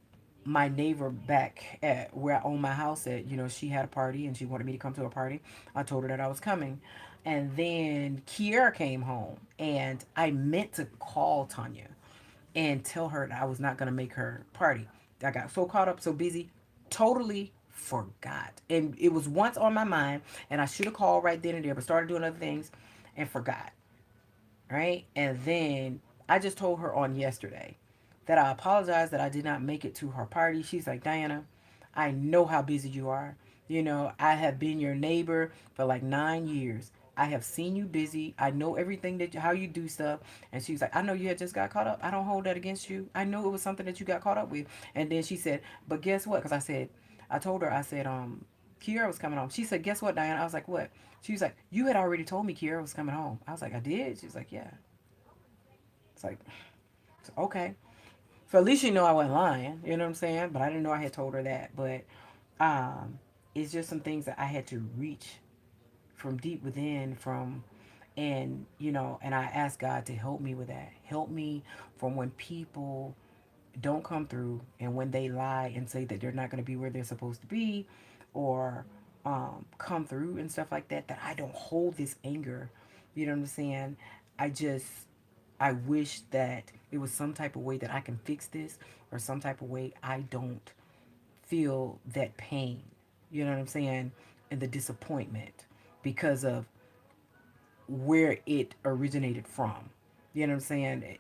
my neighbor back at where I own my house at. She had a party and she wanted me to come to a party. I told her that I was coming. And then Kiera came home and I meant to call Tanya and tell her that I was not going to make her party. I got so caught up, so busy, totally forgot. And it was once on my mind, and I should have called right then and there, but started doing other things and forgot. Right? And then I just told her on yesterday that I apologize that I did not make it to her party. She's like, Diana, I know how busy you are. I have been your neighbor for like 9 years. I have seen you busy. I know everything how you do stuff. And she's like, I know you had just got caught up. I don't hold that against you. I know it was something that you got caught up with. And then she said, but guess what? Because I told her, I said, Kiera was coming home. She said, guess what, Diana? I was like, what? She was like, you had already told me Kiera was coming home. I was like, I did? She was like, yeah. It's like, okay. So at least I wasn't lying. You know what I'm saying? But I didn't know I had told her that. But um, it's just some things that I had to reach from deep within and I asked God to help me with that. Help me from when people don't come through and when they lie and say that they're not going to be where they're supposed to be or come through and stuff like that, that I don't hold this anger. You know what I'm saying? I just, I wish that it was some type of way that I can fix this or some type of way I don't feel that pain. You know what I'm saying? And the disappointment because of where it originated from. You know what I'm saying?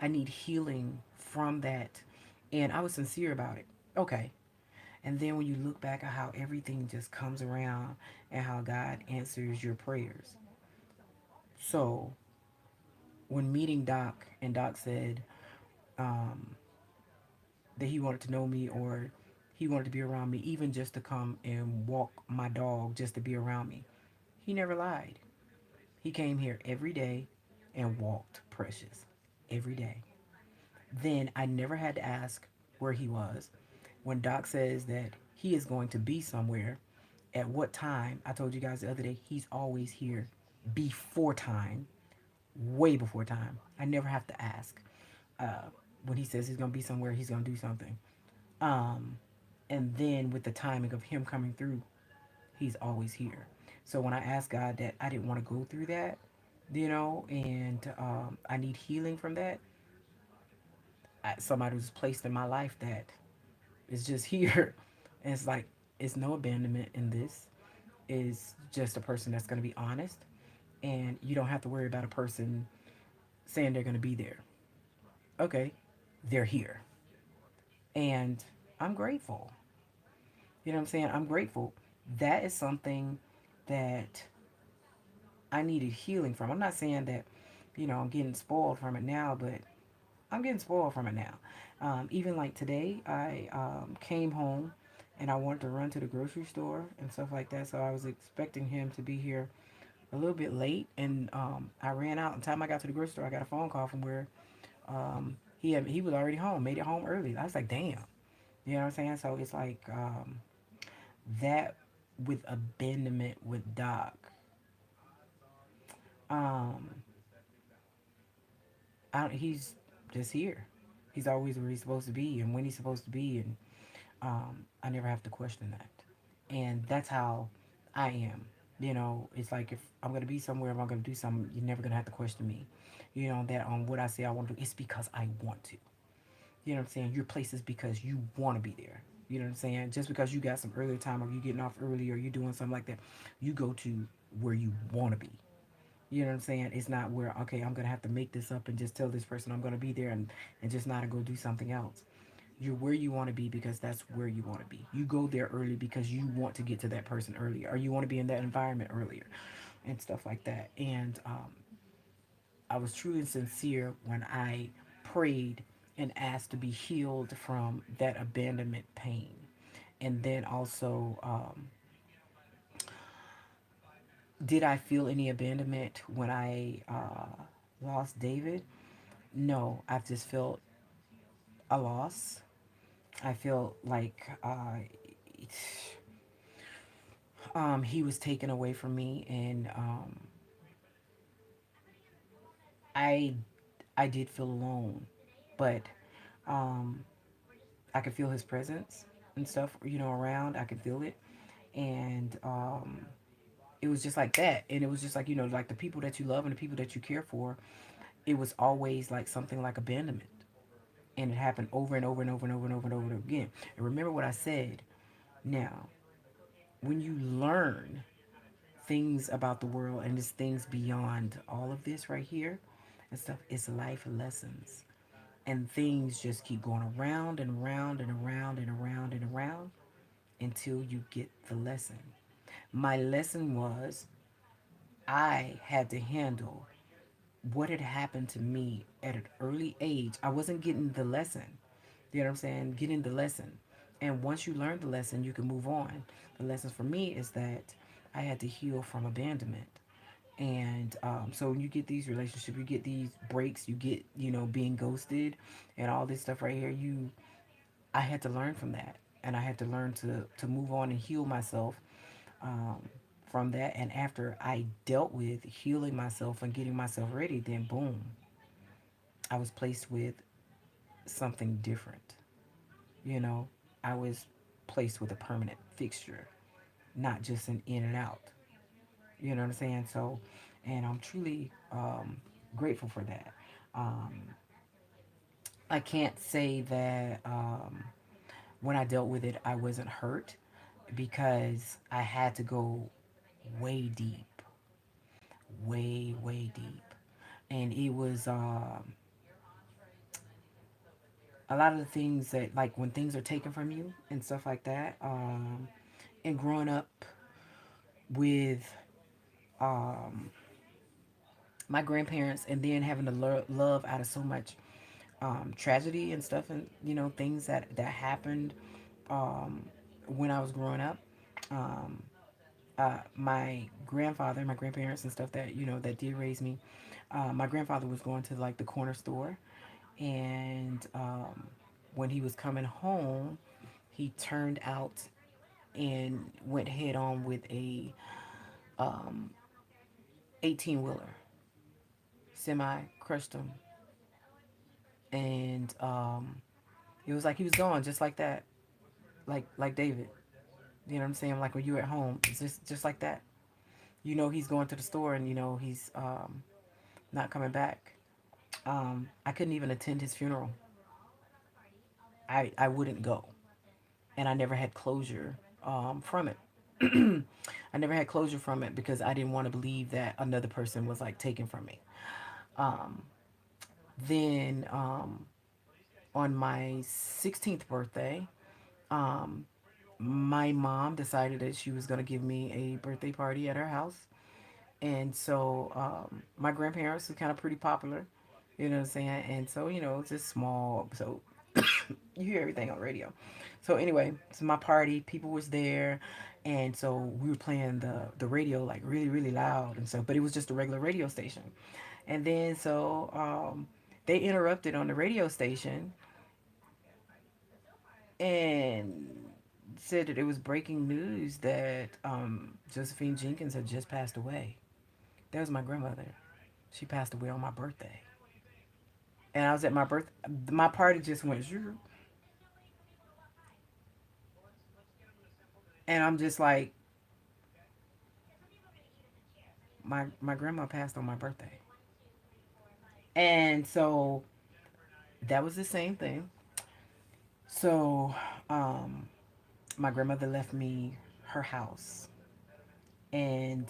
I need healing from that. And I was sincere about it. Okay. And then when you look back at how everything just comes around and how God answers your prayers. So when meeting Doc, and Doc said um, that he wanted to know me or he wanted to be around me, even just to come and walk my dog, just to be around me, he never lied. He came here every day and walked Precious every day. Then I never had to ask where he was. When Doc says that he is going to be somewhere, at what time, I told you guys the other day, he's always here before time, way before time. I never have to ask. Uh, when he says he's going to be somewhere, he's going to do something. Um, and then with the timing of him coming through, he's always here. So when I asked God that I didn't want to go through that, and I need healing from that, somebody was placed in my life that is just here. And it's like, it's no abandonment in this. It's just a person that's going to be honest. And you don't have to worry about a person saying they're going to be there. Okay, they're here. And I'm grateful. You know what I'm saying? I'm grateful. That is something that I needed healing from. I'm not saying that, I'm getting spoiled from it now, but I'm getting spoiled from it now. Even like today, I came home and I wanted to run to the grocery store and stuff like that. So I was expecting him to be here a little bit late, and I ran out. And time I got to the grocery store, I got a phone call from where he was already home, made it home early. I was like, damn, you know what I'm saying? So it's like that with abandonment with Doc. Um, he's just here. He's always where he's supposed to be and when he's supposed to be, and I never have to question that. And that's how I am. It's like if I'm gonna be somewhere, if I'm gonna do something, you're never gonna have to question me. That on what I say I want to do, it's because I want to. You know what I'm saying? Your place is because you want to be there. You know what I'm saying? Just because you got some earlier time or you getting off early or you doing something like that, you go to where you want to be. You know what I'm saying? It's not where, okay, I'm going to have to make this up and just tell this person I'm going to be there and just not go do something else. You're where you want to be because that's where you want to be. You go there early because you want to get to that person earlier or you want to be in that environment earlier and stuff like that. And I was truly sincere when I prayed and asked to be healed from that abandonment pain. And then also, did I feel any abandonment when I lost David? No, I've just felt a loss. I feel like he was taken away from me, and I I did feel alone, but um, I could feel his presence and stuff, around. I could feel it, and it was just like that. And it was just like, like the people that you love and the people that you care for. It was always like something like abandonment, and it happened over and over and over and over and over and over again. And remember what I said. Now, when you learn things about the world and there's things beyond all of this right here and stuff, it's life lessons. And things just keep going around and around and around and around and around until you get the lesson. My lesson was I had to handle what had happened to me at an early age. I wasn't getting the lesson. You know what I'm saying? Getting the lesson. And once you learn the lesson, you can move on. The lesson for me is that I had to heal from abandonment. And so when you get these relationships, you get these breaks, you get, being ghosted and all this stuff right here, I had to learn from that. And I had to learn to move on and heal myself um, from that. And after I dealt with healing myself and getting myself ready, then boom, I was placed with something different. You know, I was placed with a permanent fixture, not just an in and out. You know what I'm saying? So, and I'm truly grateful for that. Um, I can't say that when I dealt with it, I wasn't hurt because I had to go way deep, way, way deep. And it was a lot of the things that, like, when things are taken from you and stuff like that, and growing up with um, my grandparents and then having to love out of so much tragedy and stuff, and things that happened um, when I was growing up. Um, my grandfather, my grandparents and stuff that that did raise me. My grandfather was going to like the corner store, and when he was coming home, he turned out and went head on with a 18 wheeler semi, crushed him, and it was like he was gone just like that, like David. You know what I'm saying? Like when you're at home, it's just like that. He's going to the store, and he's not coming back. I couldn't even attend his funeral. I wouldn't go, and I never had closure from it. I never had closure from it because I didn't want to believe that another person was like taken from me. Um, then on my 16th birthday, um, my mom decided that she was going to give me a birthday party at her house. And so my grandparents were kind of pretty popular, you know what I'm saying? And so, it's just small. So you hear everything on radio. So anyway, so my party, people was there. And so we were playing the radio like really, really loud and so, but it was just a regular radio station. And then so they interrupted on the radio station and said that it was breaking news that Josephine Jenkins had just passed away. That was my grandmother. She passed away on my birthday. And I was at my party just went, "Zhoo." And I'm just like, my grandma passed on my birthday. And so that was the same thing. So um, my grandmother left me her house. And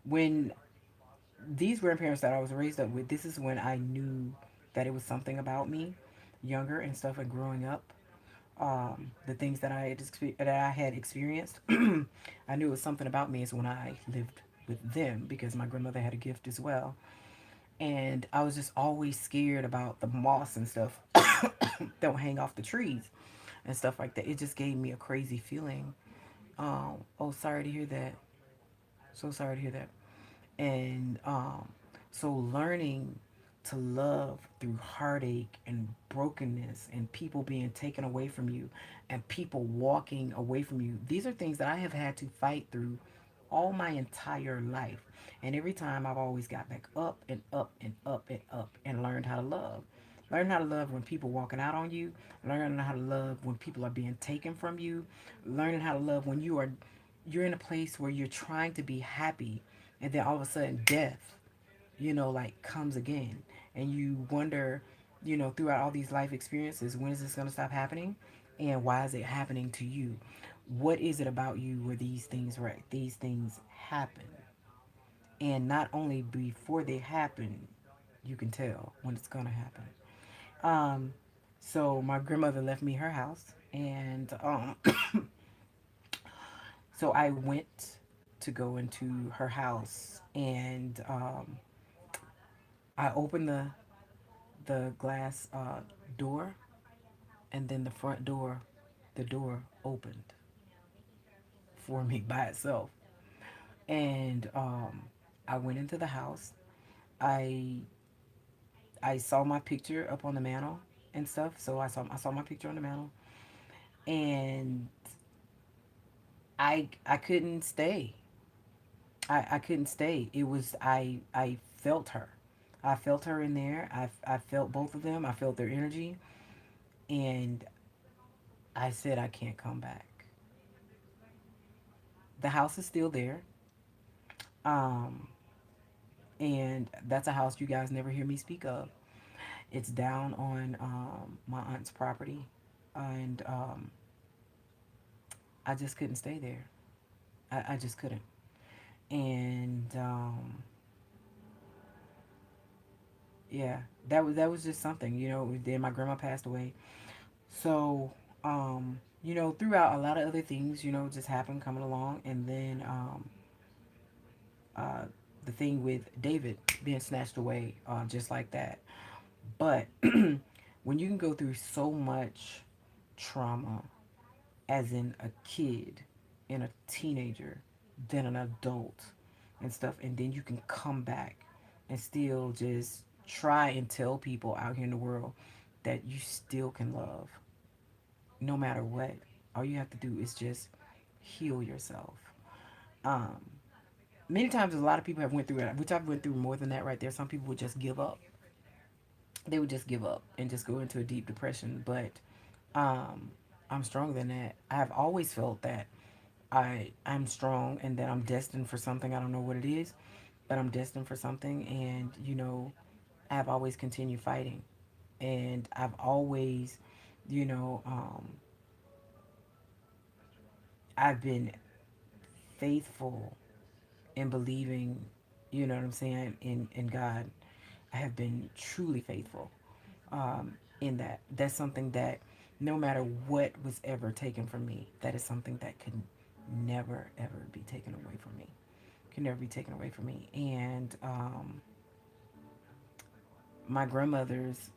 when these grandparents that I was raised up with, this is when I knew that it was something about me, younger and stuff, and growing up. The things that I had experienced, I knew it was something about me. Is when I lived with them because my grandmother had a gift as well, and I was just always scared about the moss and stuff that would hang off the trees and stuff like that. It just gave me a crazy feeling. Oh, sorry to hear that. So sorry to hear that. And so learning to love through heartache and brokenness and people being taken away from you and people walking away from you. These are things that I have had to fight through all my entire life. And every time I've always got back up and up and up and up and learned how to love. Learn how to love when people walking out on you. Learning how to love when people are being taken from you. Learning how to love when you're in a place where you're trying to be happy and then all of a sudden death, like comes again. And you wonder, throughout all these life experiences, when is this going to stop happening? And why is it happening to you? What is it about you where these things happen? And not only before they happen, you can tell when it's going to happen. Um, so my grandmother left me her house, and so I went to go into her house, and I opened the glass door, and then the door opened for me by itself, and I went into the house. I I saw my picture up on the mantle and stuff, so I saw my picture on the mantle, and I couldn't stay. I couldn't stay. It was I felt her. I felt her in there. I felt both of them. I felt their energy, and I said I can't come back. The house is still there. Um, and that's a house you guys never hear me speak of. It's down on my aunt's property, and I just couldn't stay there. I just couldn't. And yeah, that was just something. Then my grandma passed away, so throughout a lot of other things, just happened coming along, and then uh, the thing with David being snatched away, just like that. But when you can go through so much trauma as in a kid and a teenager, then an adult and stuff, and then you can come back and still just try and tell people out here in the world that you still can love no matter what. All you have to do is just heal yourself. Um, Many times, a lot of people have went through it, which I've went through more than that right there. Some people would just give up. They would just give up and just go into a deep depression. But um, I'm stronger than that. I've always felt that I'm strong and that I'm destined for something. I don't know what it is, but I'm destined for something. And I've always continued fighting, and I've always, you know, um, I've been faithful in believing, you know what I'm saying, in God. I have been truly faithful in that. That's something that no matter what was ever taken from me, that is something that could never ever be taken away from me. Can never be taken away from me. And my grandmother's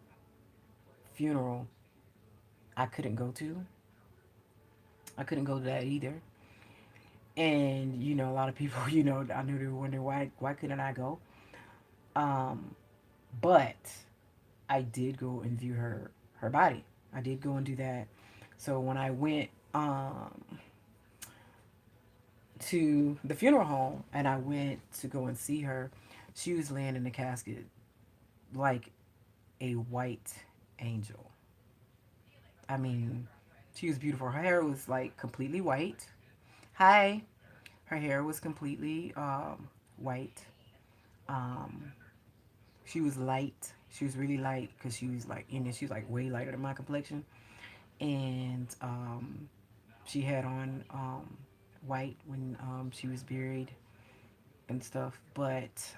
funeral, I couldn't go to. I couldn't go to that either. And a lot of people, I knew they were wondering why couldn't I go? Um, but I did go and view her body. I did go and do that. So when I went to the funeral home and I went to go and see her, she was laying in the casket like a white angel. I mean, she was beautiful. Her hair was like completely white. Hi. Her hair was completely white. Um, she was light. She was really light because she was like she was like way lighter than my complexion. And she had on white when she was buried and stuff. But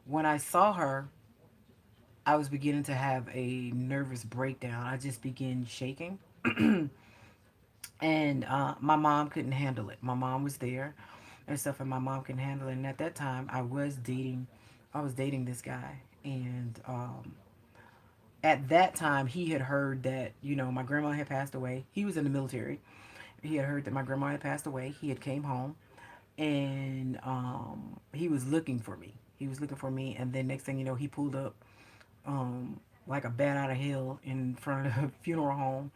when I saw her, I was beginning to have a nervous breakdown. I just began shaking. And my mom couldn't handle it. My mom was there and stuff, and my mom couldn't handle it. And at that time, I was dating this guy, and at that time, he had heard that my grandma had passed away. He was in the military. He had heard that my grandma had passed away. He had came home, and he was looking for me. He was looking for me, and then next thing you know, he pulled up like a bat out of hell in front of the funeral home.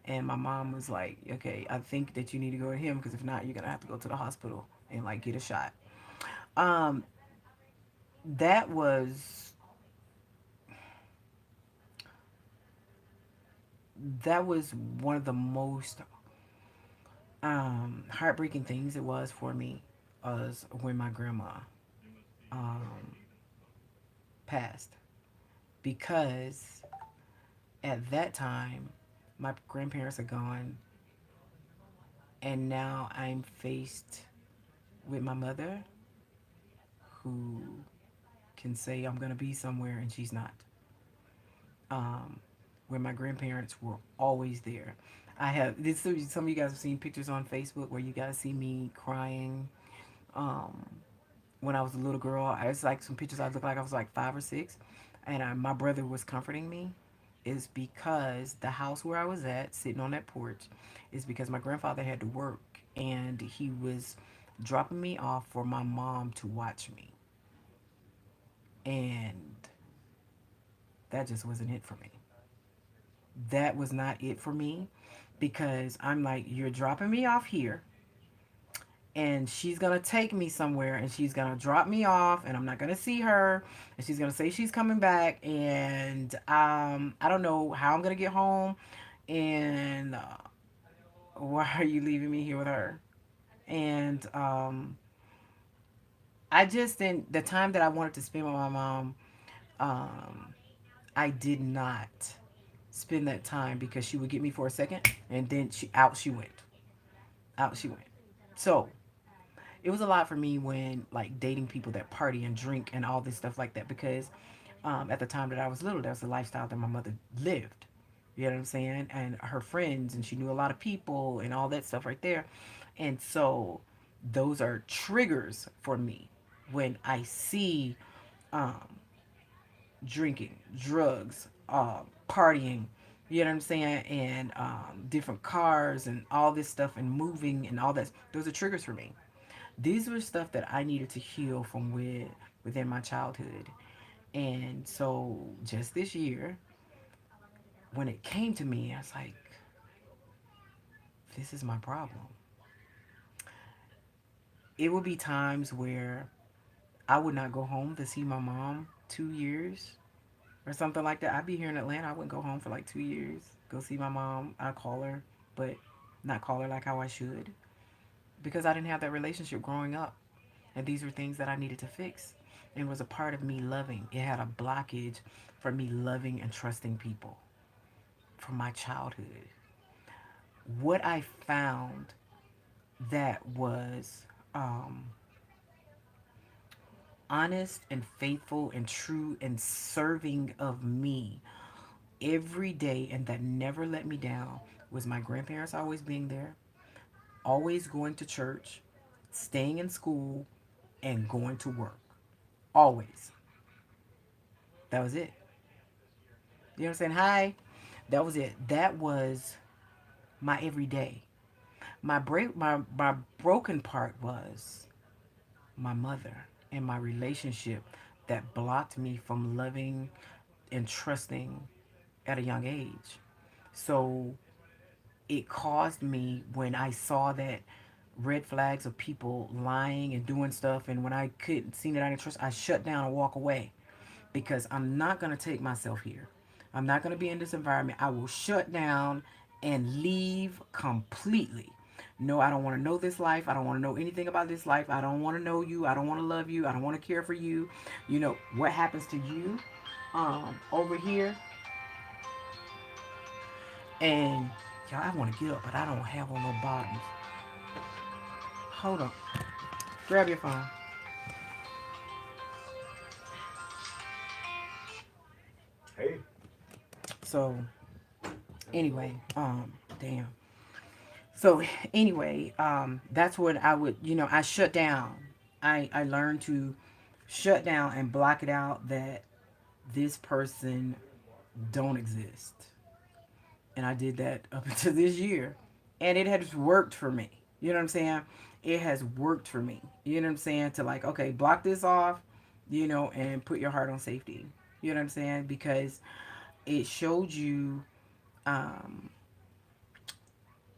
And my mom was like, "Okay, I think that you need to go to him because if not, you're gonna have to go to the hospital and like get a shot." Um, that was that was one of the most heartbreaking things it was for me, was when my grandma um, passed, because at that time my grandparents are gone, and now I'm faced with my mother, who can say I'm gonna be somewhere and she's not. Um, where my grandparents were always there. I have this. Some of you guys have seen pictures on Facebook where you guys see me crying. Um, when I was a little girl, it's like some pictures. I looked like I was like 5 or 6, and my brother was comforting me. Is because the house where I was at, sitting on that porch, is because my grandfather had to work, and he was dropping me off for my mom to watch me, and that just wasn't it for me. That was not it for me, because I'm like, you're dropping me off here, and she's gonna take me somewhere, and she's gonna drop me off, and I'm not gonna see her, and she's gonna say she's coming back, and I don't know how I'm gonna get home, and why are you leaving me here with her? And I just didn't, the time that I wanted to spend with my mom, um, I did not spend that time, because she would get me for a second, and then she went, out she went. So it was a lot for me when like dating people that party and drink and all this stuff like that, because at the time that I was little, that was the lifestyle that my mother lived. You know what I'm saying? And her friends, and she knew a lot of people and all that stuff right there. And so those are triggers for me when I see um, drinking, drugs, partying, you know what I'm saying? And different cars and all this stuff and moving and all that. Those are triggers for me. These were stuff that I needed to heal from within my childhood. And so just this year, when it came to me, I was like, this is my problem. It would be times where I would not go home to see my mom 2 years or something like that. I'd be here in Atlanta. I wouldn't go home for like 2 years. Go see my mom. I'd call her, but not call her like how I should, because I didn't have that relationship growing up. And these were things that I needed to fix. And it was a part of me loving. It had a blockage for me loving and trusting people from my childhood. What I found that was honest and faithful and true and serving of me every day, and that never let me down, was my grandparents always being there, always going to church, staying in school, and going to work. Always. That was it. You know what I'm saying? Hi. That was it. That was my everyday. My broken part was my mother and my relationship that blocked me from loving and trusting at a young age. So it caused me, when I saw that red flags of people lying and doing stuff, and when I couldn't see that I didn't trust, I shut down and walk away, because I'm not going to take myself here. I'm not going to be in this environment. I will shut down and leave completely. No, I don't want to know this life. I don't want to know anything about this life. I don't want to know you. I don't want to love you. I don't want to care for you. You know what happens to you over here. And y'all, I want to get up, but I don't have on no bottoms. Hold on. Grab your phone. Hey, So anyway, damn. So anyway, that's what I would, I shut down. I learned to shut down and block it out, that this person don't exist. And I did that up until this year. And it has worked for me. You know what I'm saying? It has worked for me. You know what I'm saying? To like, okay, block this off. and put your heart on safety. You know what I'm saying? Because it showed you, um,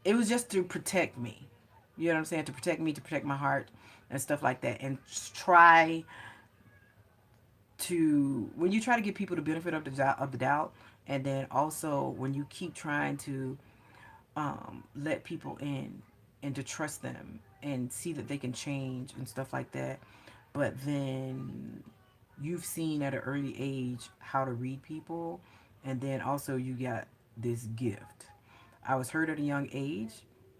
it was just to protect me. You know what I'm saying? To protect me, to protect my heart and stuff like that. And try when you try to give people the benefit of the doubt, and then also when you keep trying to let people in and to trust them and see that they can change and stuff like that. But then you've seen at an early age how to read people, and then also you got this gift. I was hurt at a young age,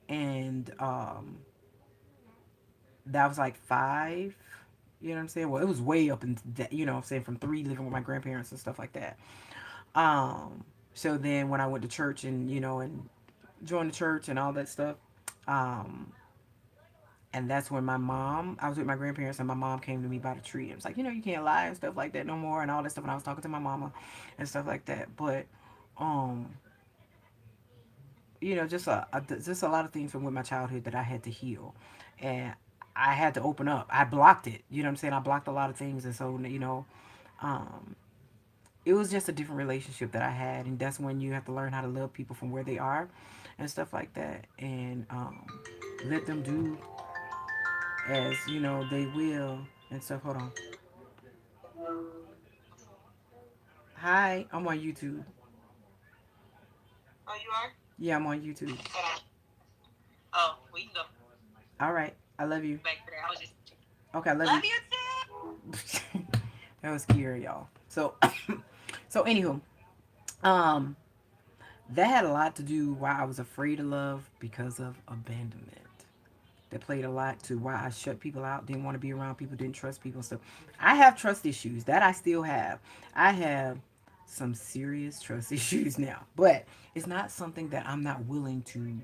and that was like 5. You know what I'm saying? Well, it was way up in that. You know what I'm saying? From 3 living with my grandparents and stuff like that. Um, so then when I went to church and and joined the church and all that stuff, um, and that's when I was with my grandparents, and my mom came to me by the tree and was like, you can't lie and stuff like that no more, and all that stuff. And I was talking to my mama and stuff like that. But, um, just a lot of things from with my childhood that I had to heal, and I had to open up. I blocked it. You know what I'm saying? I blocked a lot of things, and so um, it was just a different relationship that I had, and that's when you have to learn how to love people from where they are, and stuff like that, and let them do as they will and stuff. Hold on. Hi, I'm on YouTube. Oh, you are? Yeah, I'm on YouTube. Hold on. Oh, we can go All right, I love you. back to that. I was just Okay, I love love you. you too. That was scary, y'all. So, so anywho, um, that had a lot to do why I was afraid of love because of abandonment. That played a lot to why I shut people out, didn't want to be around people, didn't trust people. So I have trust issues that I still have. I have some serious trust issues now, but it's not something that I'm not willing to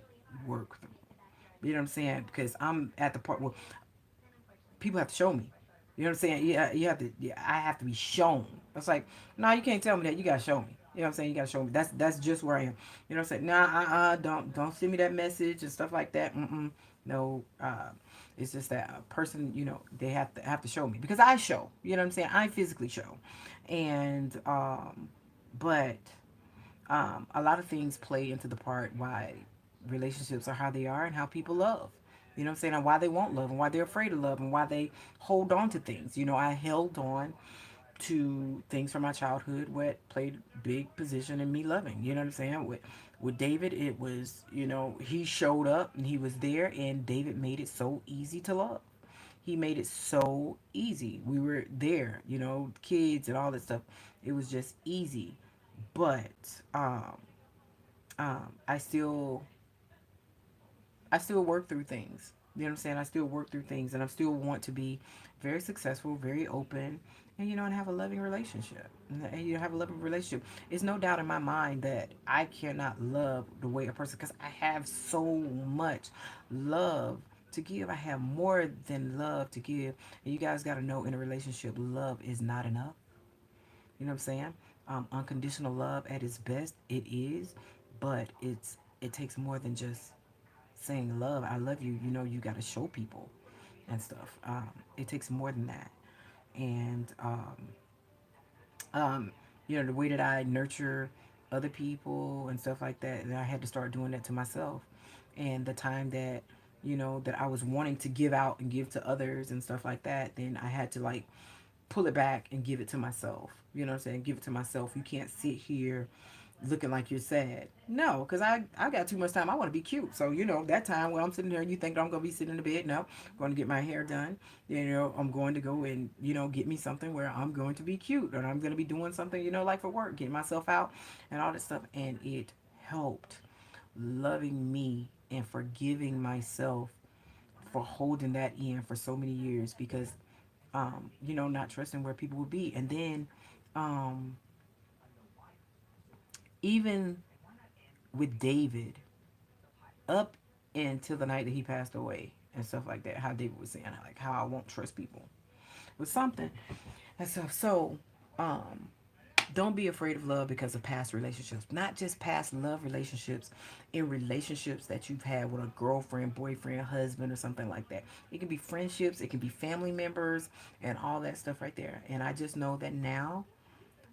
work through. You know what I'm saying? Because I'm at the part where people have to show me. You know what I'm saying? Yeah, you have to. Yeah, I have to be shown. It's like, no, you can't tell me that. You gotta show me. You know what I'm saying? You gotta show me. That's just where I am. You know what I'm saying? Nah, don't send me that message and stuff like that. No, it's just that a person, they have to show me because I show. You know what I'm saying? I physically show, and but a lot of things play into the part why relationships are how they are and how people love. You know what I'm saying? And why they won't love and why they're afraid of love and why they hold on to things. I held on to things from my childhood what played a big position in me loving. You know what I'm saying? With David, it was, he showed up and he was there, and David made it so easy to love. He made it so easy. We were there, kids and all that stuff. It was just easy. But I still work through things. You know what I'm saying? I still work through things, and I still want to be very successful, very open, and and have a loving relationship. And have a loving relationship. It's no doubt in my mind that I cannot love the way a person, because I have so much love to give. I have more than love to give, and you guys got to know in a relationship, love is not enough. You know what I'm saying? Unconditional love at its best, it is, but it takes more than just saying love, I love you. You got to show people and stuff. It takes more than that. And um, the way that I nurture other people and stuff like that, and I had to start doing that to myself. And the time that that I was wanting to give out and give to others and stuff like that, then I had to like pull it back and give it to myself. You know what I'm saying? Give it to myself. You can't sit here looking like you're sad. No, because I got too much time. I want to be cute. So, that time when I'm sitting here and you think I'm going to be sitting in the bed, no, I'm going to get my hair done. I'm going to go and, get me something where I'm going to be cute. And I'm going to be doing something, like for work, getting myself out and all that stuff. And it helped loving me and forgiving myself for holding that in for so many years because, not trusting where people would be. And then, um, even with David, up until the night that he passed away and stuff like that, how David was saying, like, how I won't trust people with something and stuff. So, um, Don't be afraid of love because of past relationships. Not just past love relationships, in relationships that you've had with a girlfriend, boyfriend, husband, or something like that. It can be friendships, it can be family members, and all that stuff right there. And I just know that now,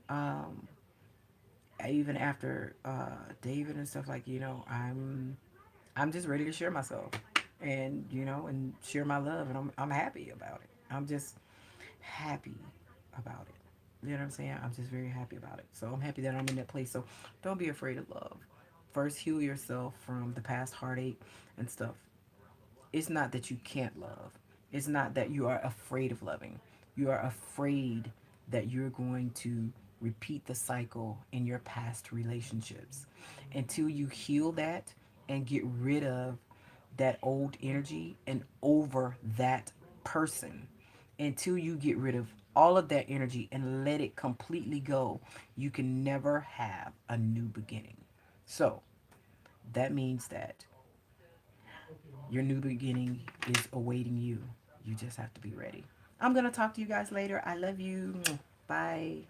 um, even after David and stuff, like, I'm just ready to share myself, and and share my love, and I'm happy about it. I'm just happy about it. You know what I'm saying? I'm just very happy about it. So I'm happy that I'm in that place. So don't be afraid of love. First, heal yourself from the past heartache and stuff. It's not that you can't love. It's not that you are afraid of loving. You are afraid that you're going to repeat the cycle in your past relationships. Until you heal that and get rid of that old energy and over that person, until you get rid of all of that energy and let it completely go, you can never have a new beginning. So that means that your new beginning is awaiting you. You just have to be ready. I'm going to talk to you guys later. I love you. Bye.